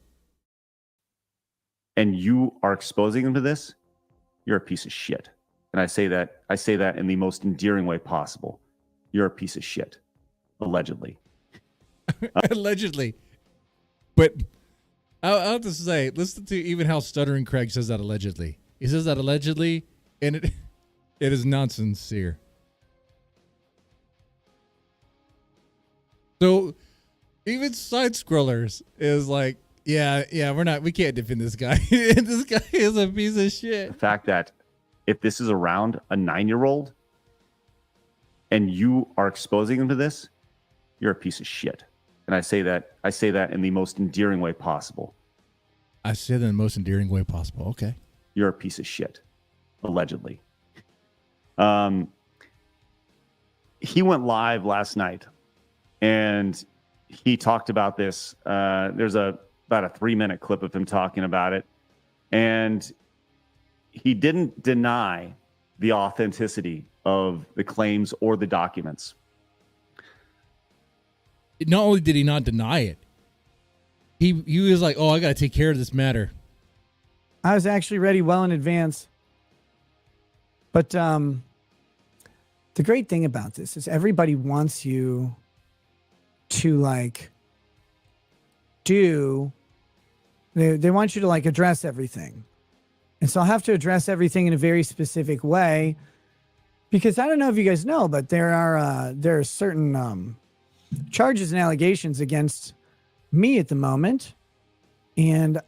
And you are exposing them to this, you're a piece of shit. And I say that in the most endearing way possible. You're a piece of shit. Allegedly. Allegedly. But I'll have to say, listen to even how Stuttering Craig says that allegedly. He says that allegedly, and it is not sincere. So even side scrollers is like, yeah, we can't defend this guy. This guy is a piece of shit. The fact that if this is around a 9-year-old and you are exposing them to this, you're a piece of shit. And I say that in the most endearing way possible. I say that in the most endearing way possible. Okay. You're a piece of shit. Allegedly. He went live last night and he talked about this. There's about a 3-minute clip of him talking about it. And he didn't deny the authenticity of the claims or the documents. Not only did he not deny it, he was like, oh, I got to take care of this matter. I was actually ready well in advance. But the great thing about this is everybody wants you to they want you to address everything. And so I'll have to address everything in a very specific way because I don't know if you guys know, but there are certain charges and allegations against me at the moment. And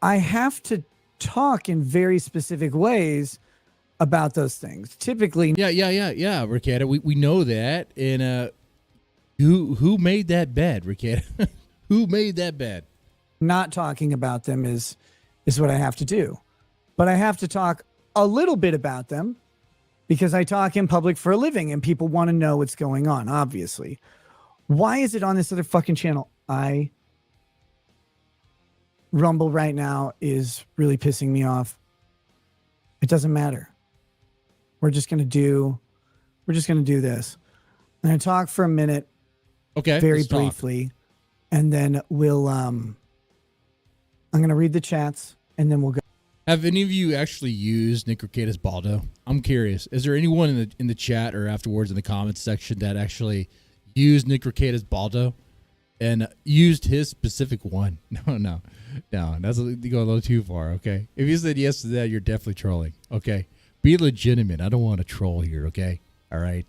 I have to talk in very specific ways about those things. Typically, Yeah, Rekieta. We know that. And who made that bed, Rekieta? Who made that bed? not talking about them is what I have to do. But I have to talk a little bit about them because I talk in public for a living and people want to know what's going on, obviously. Why is it on this other fucking channel? Rumble right now is really pissing me off. It doesn't matter. We're just gonna do this. I'm gonna talk for a minute, Okay. very let's talk. briefly, and then we'll I'm gonna read the chats and then we'll go. Have any of you actually used Nick Rekieta's Baldo? I'm curious. Is there anyone in the chat or afterwards in the comments section that actually used Nick Rekieta's Baldo and used his specific one? No. That's you go a little too far. Okay. If you said yes to that, you're definitely trolling. Okay. Be legitimate. I don't want to troll here. Okay. All right.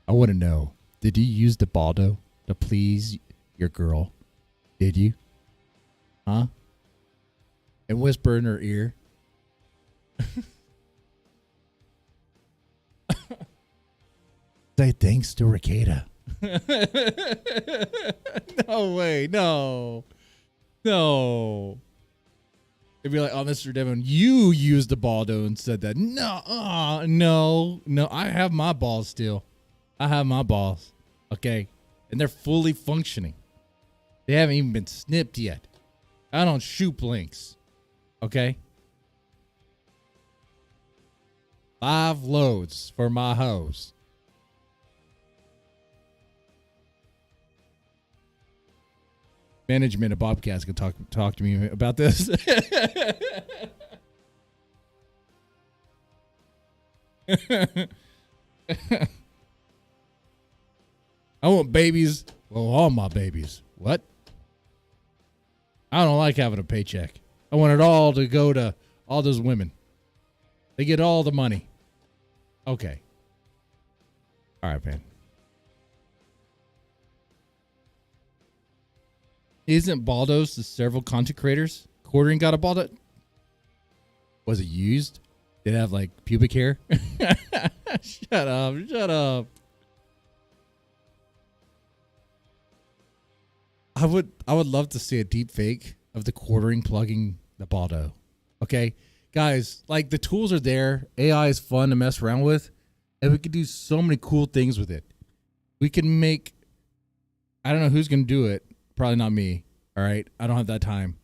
I want to know. Did you use the Baldo to please your girl? Did you? Huh? And whisper in her ear. Say thanks to Rekieta. No way. No. It'd be like, oh, Mr. Devon, you used the Baldo and said that. No. I have my balls still. I have my balls. Okay. And they're fully functioning. They haven't even been snipped yet. I don't shoot blinks. Okay. 5 loads for my hose. Management of Bobcats can talk to me about this. I want babies. Well, all my babies. What? I don't like having a paycheck. I want it all to go to all those women. They get all the money. Okay. All right, man. Isn't Baldos to several content creators? Quartering got a Baldo. Was it used? Did it have like pubic hair? Shut up. I would love to see a deep fake of the quartering plugging the Baldo. Okay? Guys, like the tools are there. AI is fun to mess around with. And we could do so many cool things with it. We can make, I don't know who's going to do it. Probably not me. All right. I don't have that time.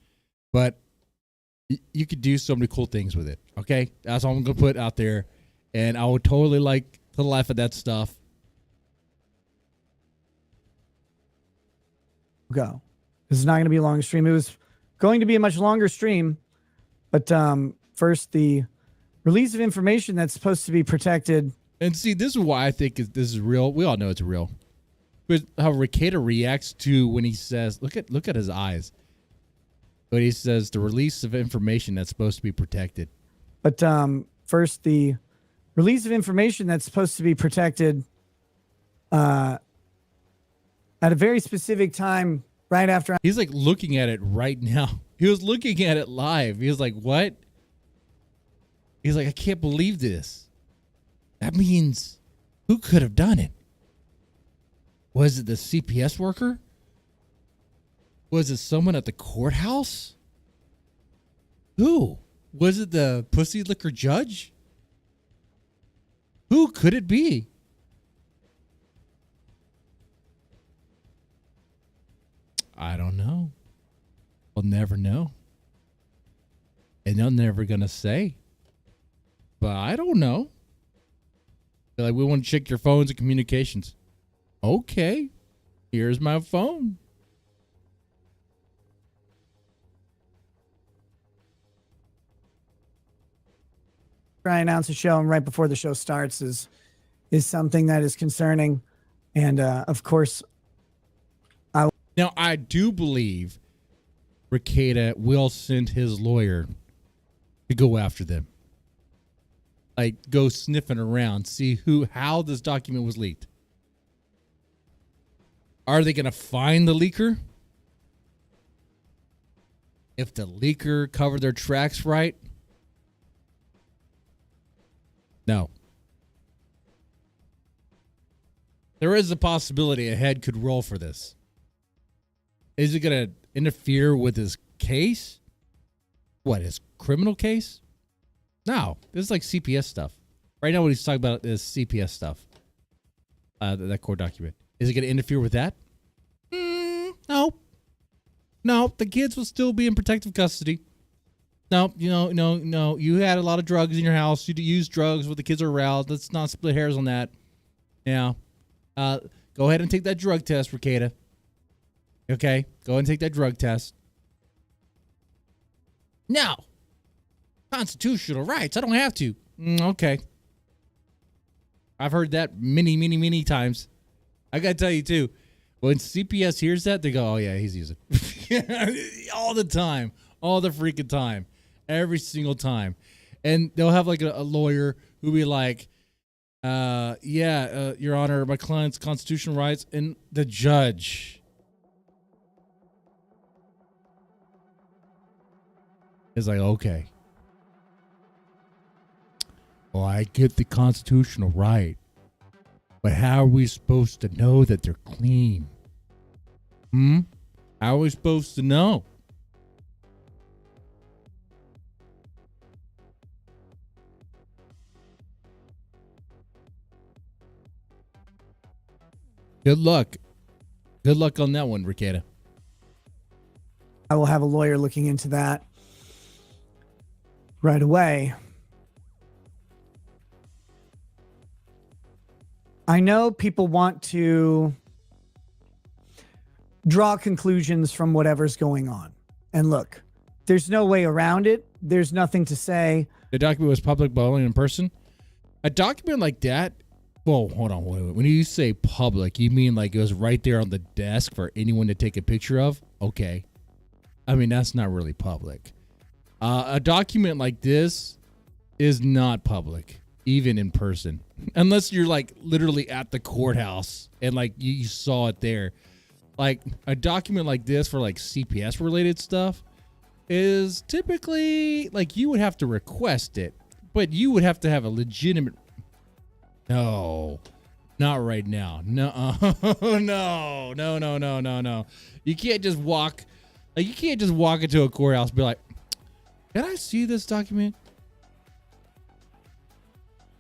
But you could do so many cool things with it. Okay. That's all I'm going to put out there. And I would totally like to laugh at that stuff. Go. This is not going to be a long stream. It was going to be a much longer stream. But first, the release of information that's supposed to be protected. And see, this is why I think this is real. We all know it's real. But how Rekieta reacts to when he says, look at his eyes. But he says the release of information that's supposed to be protected. But first, the release of information that's supposed to be protected at a very specific time right after. He's like looking at it right now. He was looking at it live. He was like, what? He's like, I can't believe this. That means who could have done it? Was it the CPS worker? Was it someone at the courthouse? Who? Was it the pussy liquor judge? Who could it be? I don't know. We'll never know. And they're never going to say. But I don't know. They're like, we want to check your phones and communications. Okay. Here's my phone. I announce a show and right before the show starts is something that is concerning. And of course, now I do believe Rekieta will send his lawyer to go after them. Like go sniffing around, see how this document was leaked. Are they going to find the leaker? If the leaker covered their tracks right, No. There is a possibility a head could roll for this. Is it going to interfere with his case? What, his criminal case? No. This is like CPS stuff. Right now what he's talking about is CPS stuff. That court document. Is it going to interfere with that? No. No, the kids will still be in protective custody. No, no. You had a lot of drugs in your house. You used drugs when the kids are around. Let's not split hairs on that. Yeah. Go ahead and take that drug test, Rekieta. Okay? Go ahead and take that drug test. No. Constitutional rights. I don't have to. Okay. I've heard that many times. I got to tell you, too. When CPS hears that, they go, oh, yeah, he's using all the time. All the freaking time. Every single time. And they'll have like a lawyer who'll be like, Your Honor, my client's constitutional rights. And the judge is like, okay. Well, I get the constitutional right. But how are we supposed to know that they're clean? How are we supposed to know? Good luck. Good luck on that one, Rekieta. I will have a lawyer looking into that right away. I know people want to draw conclusions from whatever's going on. And look, there's no way around it. There's nothing to say. The document was public but only in person. A document like that, well, hold on. Wait. When you say public, you mean like it was right there on the desk for anyone to take a picture of? Okay. I mean, that's not really public. A document like this is not public, even in person. Unless you're like literally at the courthouse and like you saw it there. Like a document like this for like CPS related stuff is typically like you would have to request it, but you would have to have a legitimate. No, not right now. No, no. You can't just walk. Like you can't just walk into a courthouse and be like, "Can I see this document?"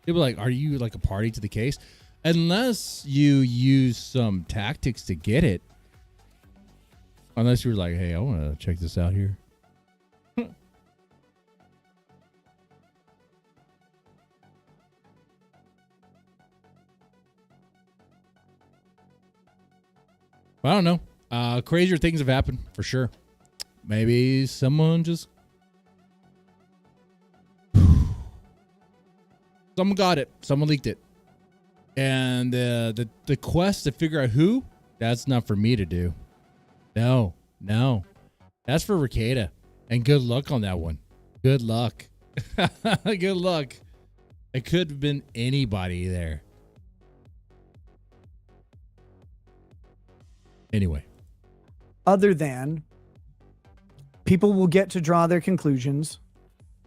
They'll be like, are you like a party to the case? Unless you use some tactics to get it. Unless you're like, hey, I want to check this out here. I don't know. Crazier things have happened for sure. Maybe someone just. Someone got it. Someone leaked it. And the quest to figure out who, that's not for me to do. No. That's for Rekieta. And good luck on that one. Good luck. Good luck. It could have been anybody there. Anyway. Other than people will get to draw their conclusions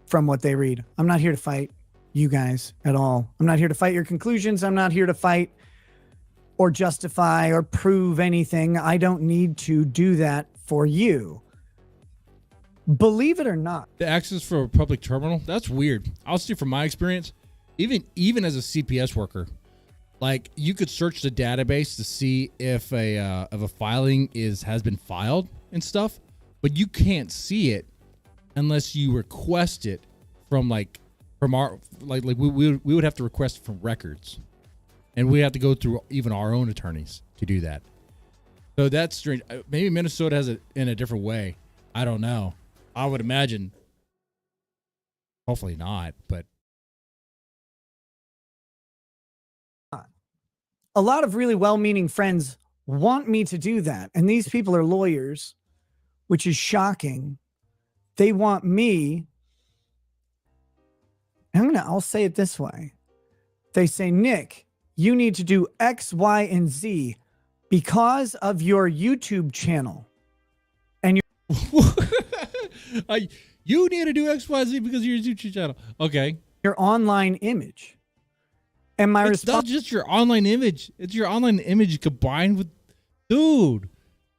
from what they read. I'm not here to fight you guys at all. I'm not here to fight your conclusions. I'm not here to fight or justify or prove anything. I don't need to do that for you. Believe it or not. The access for a public terminal, that's weird. I'll see from my experience, even as a CPS worker, like you could search the database to see if a filing has been filed and stuff, but you can't see it unless you request it from our we would have to request from records, and we have to go through even our own attorneys to do that. So that's strange. Maybe Minnesota has it in a different way. I don't know. I would imagine. Hopefully not, but a lot of really well-meaning friends want me to do that, and these people are lawyers, which is shocking. They want me. I'll say it this way. They say, Nick, you need to do X, Y, and Z because of your YouTube channel. And you need to do X, Y, Z because of your YouTube channel. Okay. Your online image. And my It's not response, just your online image. It's your online image combined with, dude,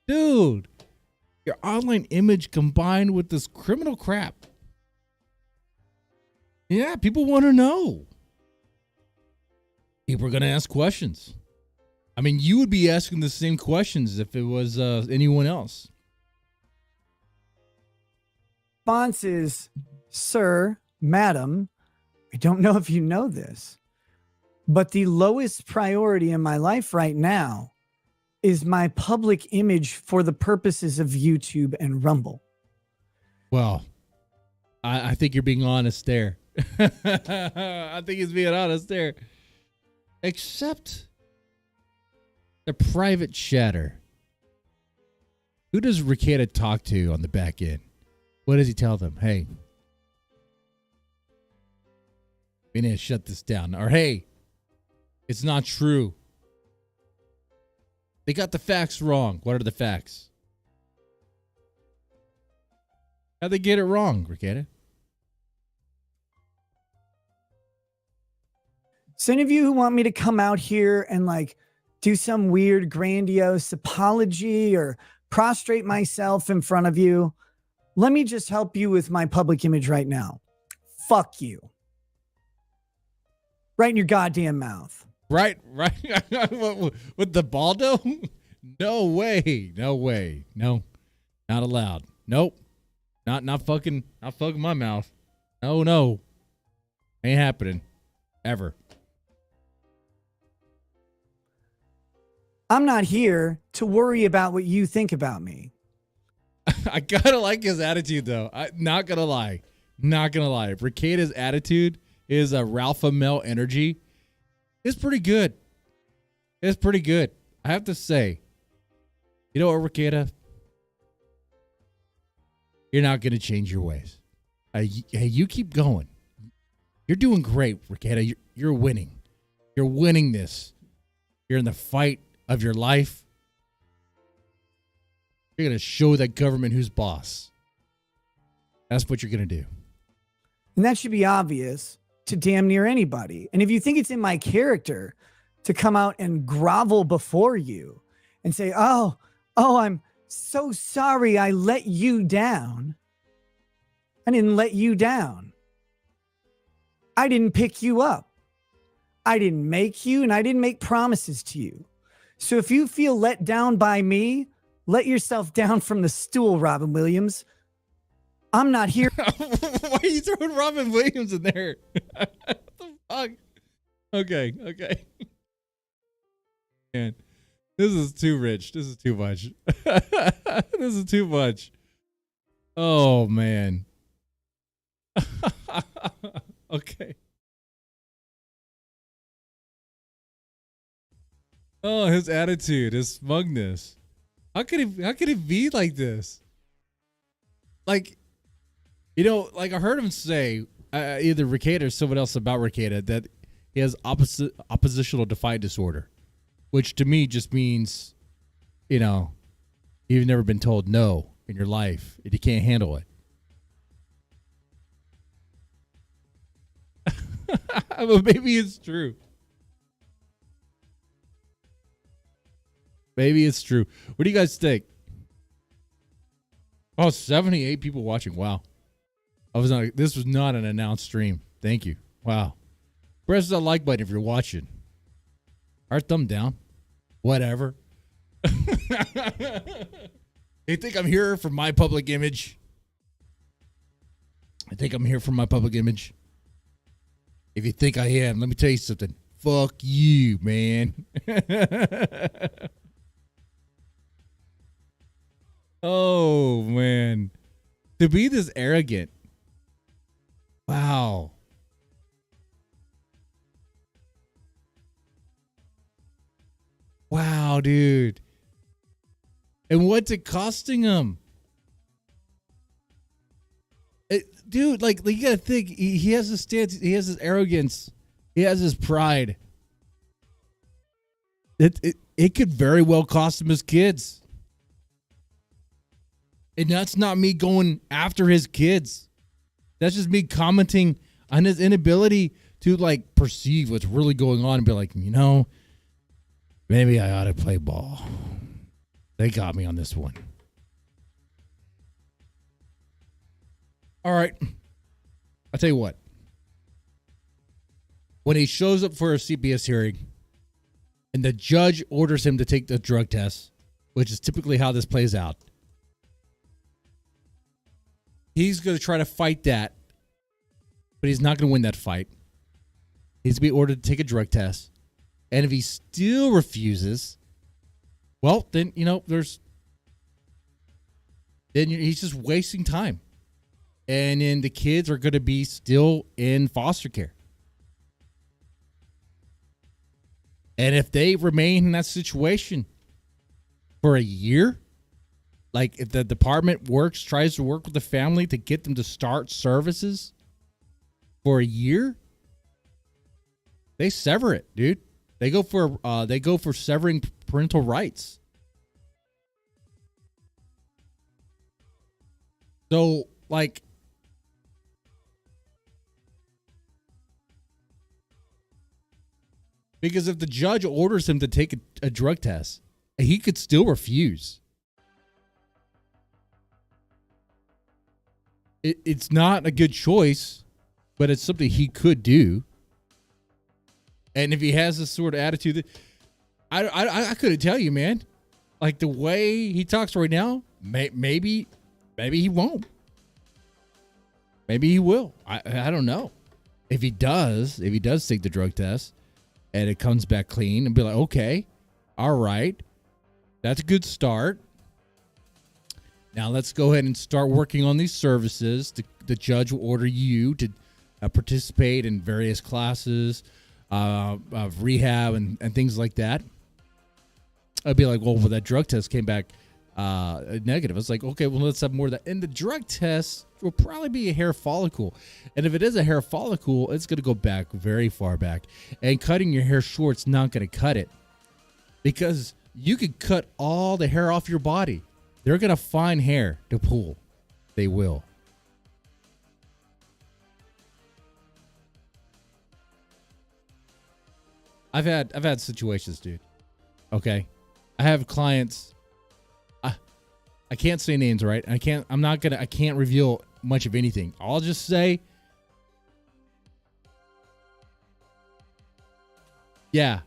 your online image combined with this criminal crap. Yeah, people want to know. People are going to ask questions. I mean, you would be asking the same questions if it was anyone else. is, sir, madam, I don't know if you know this, but the lowest priority in my life right now is my public image for the purposes of YouTube and Rumble. Well, I think you're being honest there. I think he's being honest there. Except the private chatter. Who does Rekieta talk to on the back end? What does he tell them? Hey, we need to shut this down. Or hey, it's not true. They got the facts wrong. What are the facts? How'd they get it wrong, Rekieta? So any of you who want me to come out here and like do some weird grandiose apology or prostrate myself in front of you, let me just help you with my public image right now. Fuck you. Right in your goddamn mouth. Right. With the Baldo? No way. No, not allowed. Nope. Not fucking my mouth. No. Ain't happening. Ever. I'm not here to worry about what you think about me. I gotta like his attitude though. Not gonna lie. Rekieta's attitude, his Ralpha Mel energy is pretty good. I have to say, you know what, Rekieta? You're not gonna change your ways. Hey, you keep going. You're doing great, Rekieta. You're winning. You're winning this. You're in the fight of your life. You're going to show that government who's boss. That's what you're going to do. And that should be obvious to damn near anybody. And if you think it's in my character to come out and grovel before you and say, oh, I'm so sorry I let you down. I didn't let you down. I didn't pick you up. I didn't make you, and I didn't make promises to you. So if you feel let down by me, let yourself down from the stool, Robin Williams. I'm not here. Why are you throwing Robin Williams in there? What the fuck? Okay. Man, this is too rich. This is too much. This is too much. Oh, man. Okay. Oh, his attitude, his smugness. How could he be like this? Like, you know, like I heard him say, either Rekieta or someone else about Rekieta, that he has oppositional defiant disorder, which to me just means, you know, you've never been told no in your life and you can't handle it. But maybe it's true. Maybe it's true. What do you guys think? Oh, 78 people watching. Wow. This was not an announced stream. Thank you. Wow. Press that like button if you're watching. Heart thumb down. Whatever. You think I'm here for my public image? I think I'm here for my public image. If you think I am, let me tell you something. Fuck you, man. Oh, man. To be this arrogant. Wow. Wow, dude. And what's it costing him? Dude, like you gotta think, he has his stance, he has his arrogance, he has his pride. It could very well cost him his kids. And that's not me going after his kids. That's just me commenting on his inability to like perceive what's really going on and be like, you know, maybe I ought to play ball. They got me on this one. All right. I'll tell you what. When he shows up for a CPS hearing and the judge orders him to take the drug test, which is typically how this plays out, he's going to try to fight that, but he's not going to win that fight. He's to be ordered to take a drug test. And if he still refuses, well, then, you know, he's just wasting time. And then the kids are going to be still in foster care. And if they remain in that situation for a year, like if the department tries to work with the family to get them to start services for a year, they sever it, dude. They go for severing parental rights. So, like, because if the judge orders him to take a drug test, he could still refuse. It's not a good choice, but it's something he could do. And if he has this sort of attitude, I couldn't tell you, man. Like the way he talks right now, maybe he won't. Maybe he will. I don't know. If he does take the drug test and it comes back clean, and be like, okay, all right, that's a good start. Now let's go ahead and start working on these services. The judge will order you to participate in various classes of rehab and things like that. I'd be like, well, that drug test came back negative. It's like, okay, well, let's have more of that. And the drug test will probably be a hair follicle. And if it is a hair follicle, it's going to go back very far back. And cutting your hair short's not going to cut it. Because you could cut all the hair off your body. They're going to find hair to pull. They will. I've had situations, dude. Okay. I have clients. I can't say names, right? I can't reveal much of anything. I'll just say, yeah,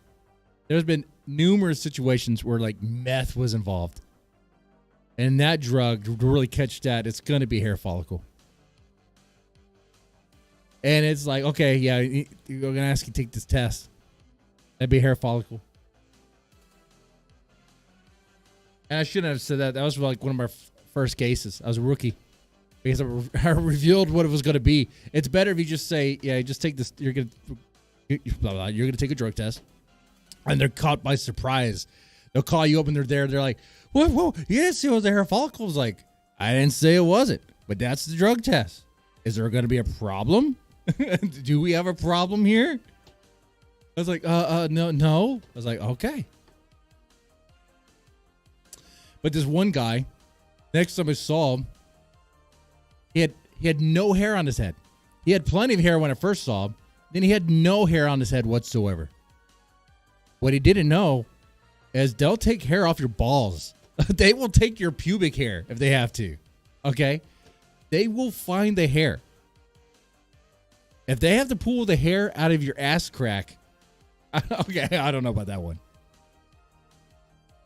there's been numerous situations where like meth was involved. And that drug, to really catch that, it's going to be hair follicle. And it's like, okay, yeah, we're going to ask you to take this test. That'd be hair follicle. And I shouldn't have said that. That was like one of my first cases. I was a rookie. Because I revealed what it was going to be. It's better if you just say, yeah, just take this. You're going to take a drug test. And they're caught by surprise. They'll call you up and they're there. They're like, whoa, you didn't see it was a hair follicle. It's like, I didn't say it wasn't. But that's the drug test. Is there going to be a problem? Do we have a problem here? I was like, no. I was like, okay. But this one guy, next time I saw him, he had no hair on his head. He had plenty of hair when I first saw him. Then he had no hair on his head whatsoever. What he didn't know is they'll take hair off your balls. They will take your pubic hair if they have to. Okay? They will find the hair. If they have to pull the hair out of your ass crack, okay, I don't know about that one.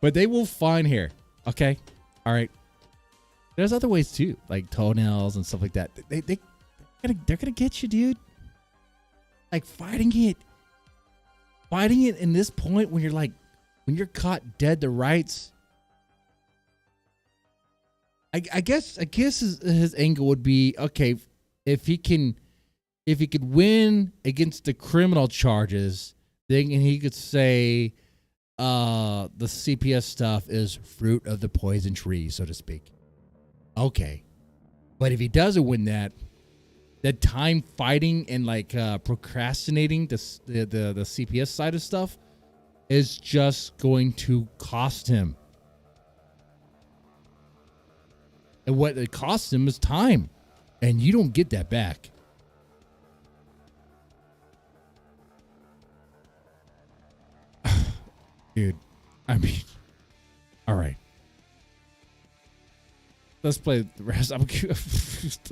But they will find hair. Okay? All right. There's other ways too, like toenails and stuff like that. They're gonna get you, dude. Like fighting it in this point when you're caught dead to rights. I guess his angle would be, okay, if he could win against the criminal charges, then he could say the CPS stuff is fruit of the poison tree, so to speak. Okay. But if he doesn't win that time fighting and like procrastinating the CPS side of stuff is just going to cost him. And what it costs him is time. And you don't get that back. Dude, I mean, all right. Let's play the rest. I'm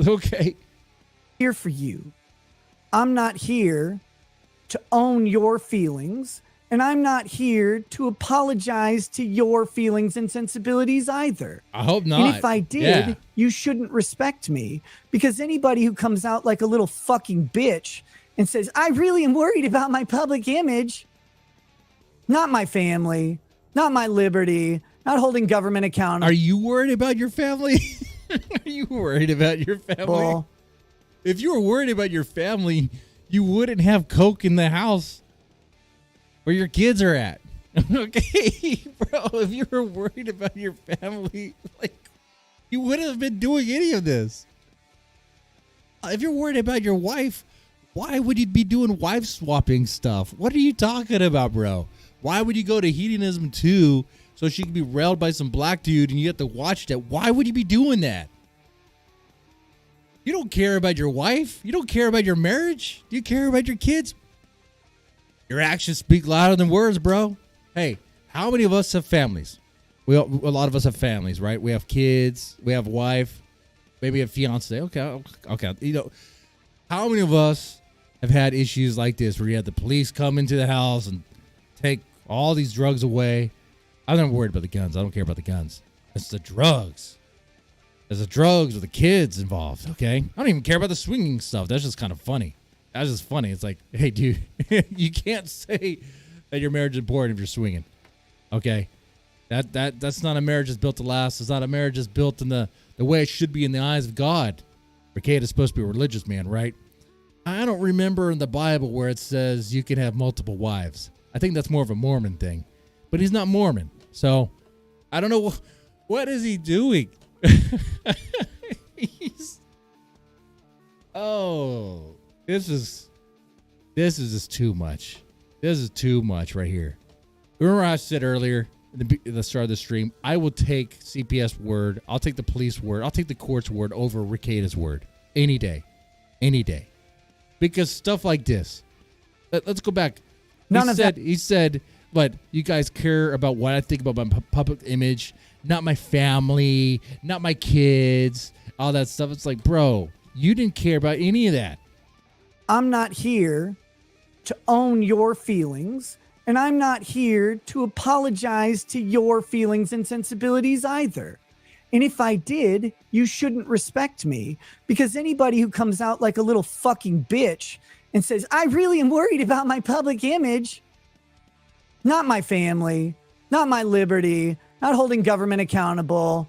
okay. Here for you. I'm not here to own your feelings, and I'm not here to apologize to your feelings and sensibilities either. I hope not. And if I did, Yeah. you shouldn't respect me, because anybody who comes out like a little fucking bitch and says, I really am worried about my public image, not my family, not my liberty, not holding government accountable. Are you worried about your family? Are you worried about your family? If you were worried about your family, you wouldn't have Coke in the house where your kids are at. Okay, bro, if you were worried about your family, like, you wouldn't have been doing any of this. If you're worried about your wife, why would you be doing wife swapping stuff? What are you talking about, bro? Why would you go to Hedonism 2 so she could be railed by some black dude and you have to watch that? Why would you be doing that? You don't care about your wife? You don't care about your marriage? Do you care about your kids? Your actions speak louder than words, bro. Hey, how many of us have families? A lot of us have families, right? We have kids. We have a wife. Maybe a fiance. Okay. You know, how many of us have had issues like this where you had the police come into the house and take all these drugs away? I'm not worried about the guns. I don't care about the guns. It's the drugs. There's the drugs with the kids involved, okay? I don't even care about the swinging stuff. That's just kind of funny. That's just funny. It's like, hey, dude, you can't say that your marriage is important if you're swinging, okay? That's not a marriage that's built to last. It's not a marriage that's built in the way it should be in the eyes of God. Rekieta is supposed to be a religious man, right? I don't remember in the Bible where it says you can have multiple wives. I think that's more of a Mormon thing. But he's not Mormon. So I don't know. What is he doing? This is just too much. This is too much right here. Remember I said earlier at the start of the stream, I will take CPS word. I'll take the police word. I'll take the court's word over Rekieta's word any day. Any day. Because stuff like this. Let's go back. He said, but you guys care about what I think about my public image, not my family, not my kids, all that stuff. It's like, bro, you didn't care about any of that. I'm not here to own your feelings, and I'm not here to apologize to your feelings and sensibilities either. And if I did, you shouldn't respect me, because anybody who comes out like a little fucking bitch and says, I really am worried about my public image, not my family, not my liberty, not holding government accountable,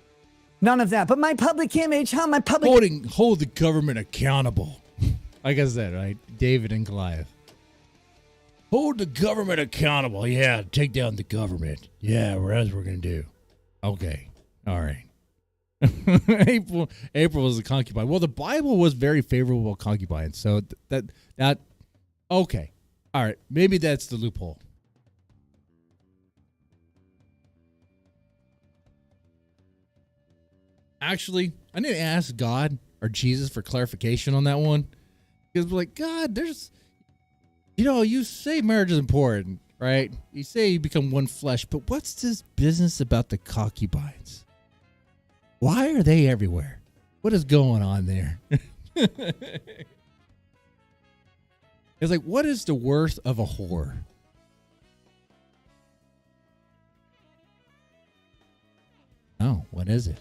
none of that. But my public image, hold the government accountable. Like I said, right? David and Goliath. Hold the government accountable. Yeah, take down the government. Yeah, that's what we're going to do. Okay. All right. April was a concubine. Well, the Bible was very favorable to concubines. So that okay. All right. Maybe that's the loophole. Actually, I need to ask God or Jesus for clarification on that one. Because, like, God, there's, you say marriage is important, right? You say you become one flesh, but what's this business about the concubines? Why are they everywhere? What is going on there? It's like, what is the worth of a whore? Oh, what is it?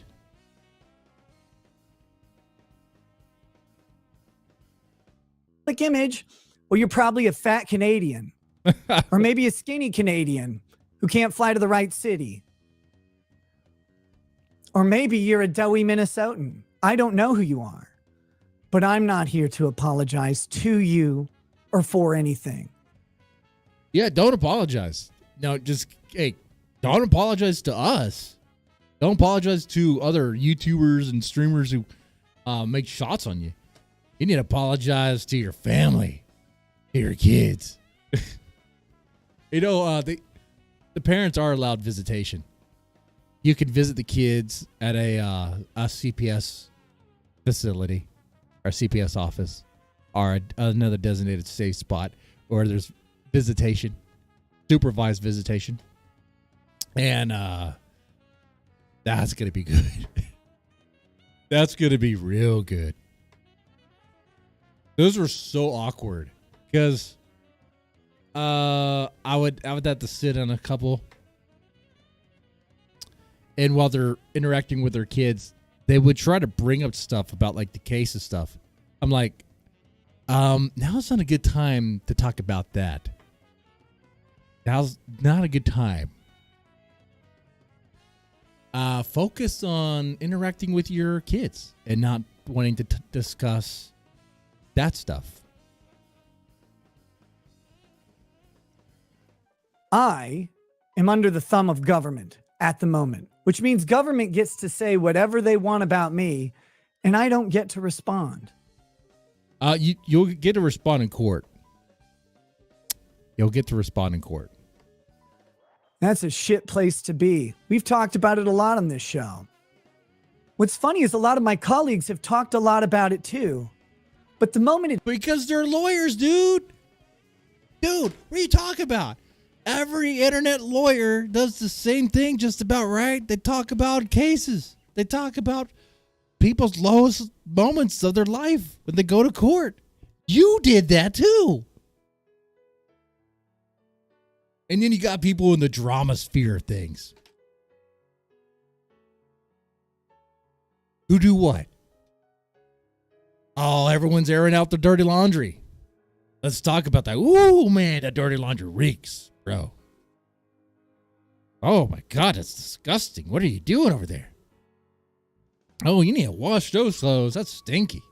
image, well, you're probably a fat Canadian or maybe a skinny Canadian who can't fly to the right city. Or maybe you're a doughy Minnesotan. I don't know who you are, but I'm not here to apologize to you or for anything. Yeah, don't apologize. No, don't apologize to us. Don't apologize to other YouTubers and streamers who make shots on you. You need to apologize to your family, to your kids. The parents are allowed visitation. You can visit the kids at a CPS facility or CPS office or another designated safe spot, or there's visitation, supervised visitation. And that's going to be good. That's going to be real good. Those were so awkward because I would have to sit on a couple, and while they're interacting with their kids, they would try to bring up stuff about like the case and stuff. I'm like, now's not a good time to talk about that. Now's not a good time. Focus on interacting with your kids and not wanting to discuss that stuff. I am under the thumb of government at the moment, which means government gets to say whatever they want about me, and I don't get to respond. You'll get to respond in court. You'll get to respond in court. That's a shit place to be. We've talked about it a lot on this show. What's funny is a lot of my colleagues have talked a lot about it too. But the moment it... Because they're lawyers, dude. Dude, what are you talking about? Every internet lawyer does the same thing just about, right? They talk about cases. They talk about people's lowest moments of their life when they go to court. You did that too. And then you got people in the drama sphere of things. Who do what? Oh, everyone's airing out their dirty laundry. Let's talk about that. Ooh, man, that dirty laundry reeks, bro. Oh, my God, that's disgusting. What are you doing over there? Oh, you need to wash those clothes. That's stinky.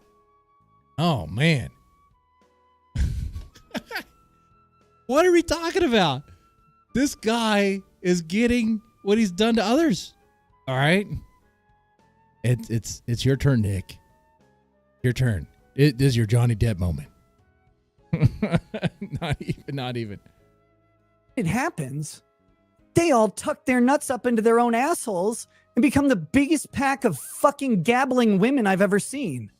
Oh, man. What are we talking about? This guy is getting what he's done to others. All right. It's your turn, Nick. Your turn. This is your Johnny Depp moment. Not even. It happens. They all tuck their nuts up into their own assholes and become the biggest pack of fucking gabbling women I've ever seen.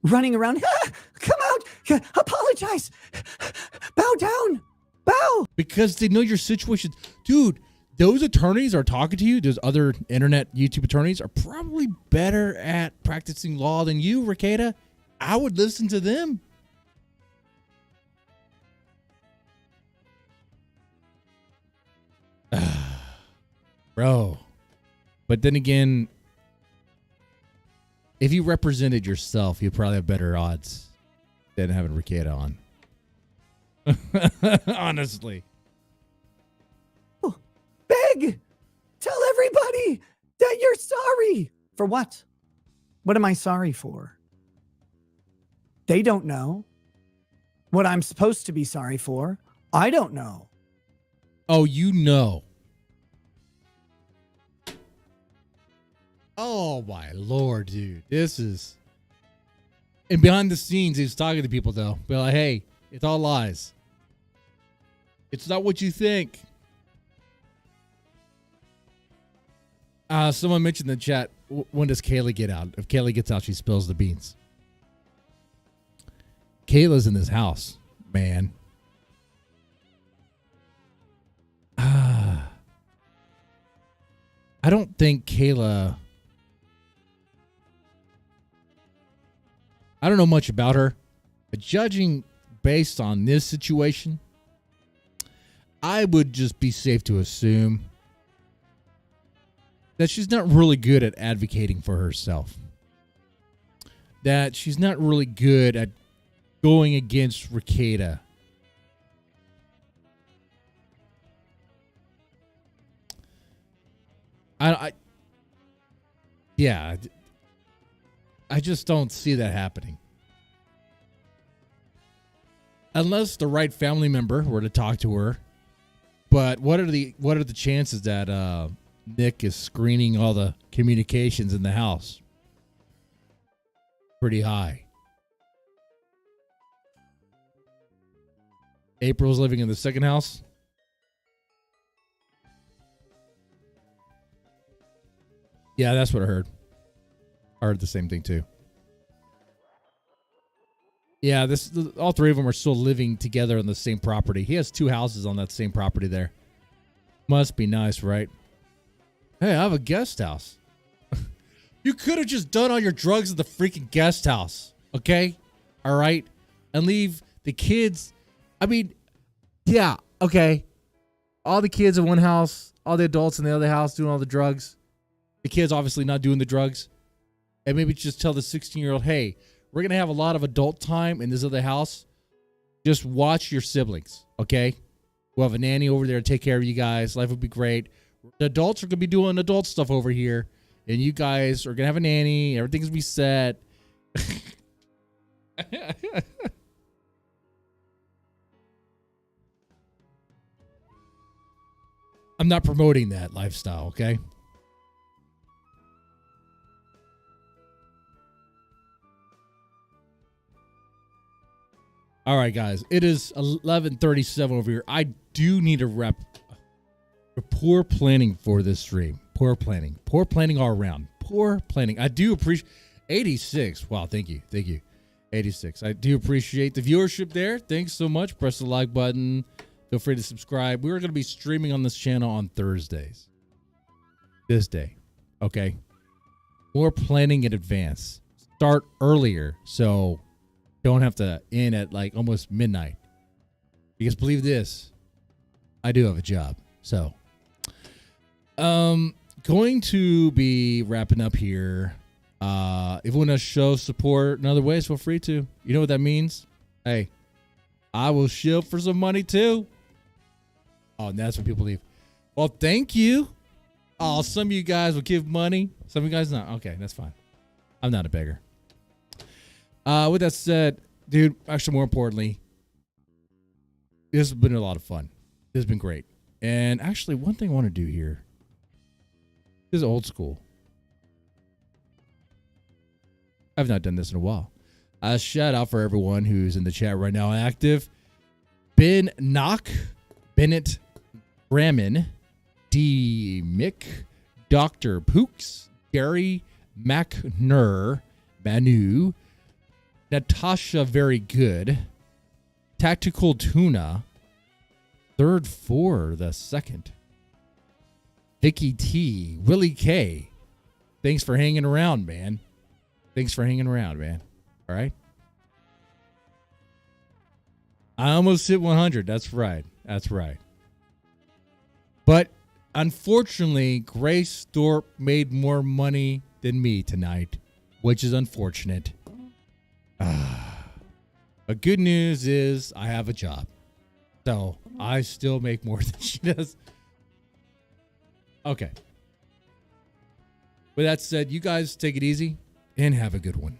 Running around, come out, apologize, bow down, bow. Because they know your situation. Dude, those attorneys are talking to you. Those other internet YouTube attorneys are probably better at practicing law than you, Rekieta. I would listen to them. Bro. But then again, if you represented yourself, you'd probably have better odds than having Rekieta on. Honestly. Beg! Tell everybody that you're sorry. For what? What am I sorry for? They don't know what I'm supposed to be sorry for. I don't know. Oh, you know. Oh, my Lord, dude. This is... And behind the scenes, he's talking to people, though. Be like, hey, it's all lies. It's not what you think. Someone mentioned in the chat, when does Kayla get out? If Kayla gets out, she spills the beans. Kayla's in this house, man. I don't think Kayla... I don't know much about her, but judging based on this situation, I would just be safe to assume that she's not really good at advocating for herself. That she's not really good at going against Rekieta. I just don't see that happening. Unless the right family member were to talk to her. But what are the chances that Nick is screening all the communications in the house? Pretty high. April's living in the second house. Yeah, that's what I heard. I heard the same thing too. Yeah, all three of them are still living together on the same property. He has two houses on that same property there. Must be nice, right? Hey, I have a guest house. You could have just done all your drugs at the freaking guest house, okay? All right? And leave the kids. I mean, yeah, okay. All the kids in one house, all the adults in the other house doing all the drugs. The kids obviously not doing the drugs. And maybe just tell the 16-year-old, hey, we're going to have a lot of adult time in this other house. Just watch your siblings, okay? We'll have a nanny over there to take care of you guys. Life would be great. The adults are going to be doing adult stuff over here. And you guys are going to have a nanny. Everything's going to be set. I'm not promoting that lifestyle, okay? All right, guys. It is 11:37 over here. I do need to wrap. Poor planning for this stream. Poor planning. Poor planning all around. Poor planning. I do appreciate 86. Wow, thank you. Thank you. 86. I do appreciate the viewership there. Thanks so much. Press the like button. Feel free to subscribe. We're going to be streaming on this channel on Thursdays. This day. Okay. More planning in advance. Start earlier so don't have to end at like almost midnight. Because believe this, I do have a job. So, going to be wrapping up here. If you want to show support in other ways, feel free to. You know what that means? Hey, I will shield for some money too. Oh, and that's when people leave. Well, thank you. Oh, some of you guys will give money. Some of you guys not. Okay, that's fine. I'm not a beggar. With that said, dude, actually more importantly, this has been a lot of fun. This has been great. And actually, one thing I want to do here. This is old school. I've not done this in a while. Shout out for everyone who's in the chat right now active. Ben Knock, Bennett Gramin, D. Mick, Dr. Pooks, Gary McNur, Manu, Natasha Very Good, Tactical Tuna, Third for the second, Vicky T, Willie K. Thanks for hanging around, man. Thanks for hanging around, man. All right. I almost hit 100. That's right. That's right. But unfortunately, Grace Thorpe made more money than me tonight, which is unfortunate. But good news is I have a job. So I still make more than she does. Okay. With that said, you guys take it easy and have a good one.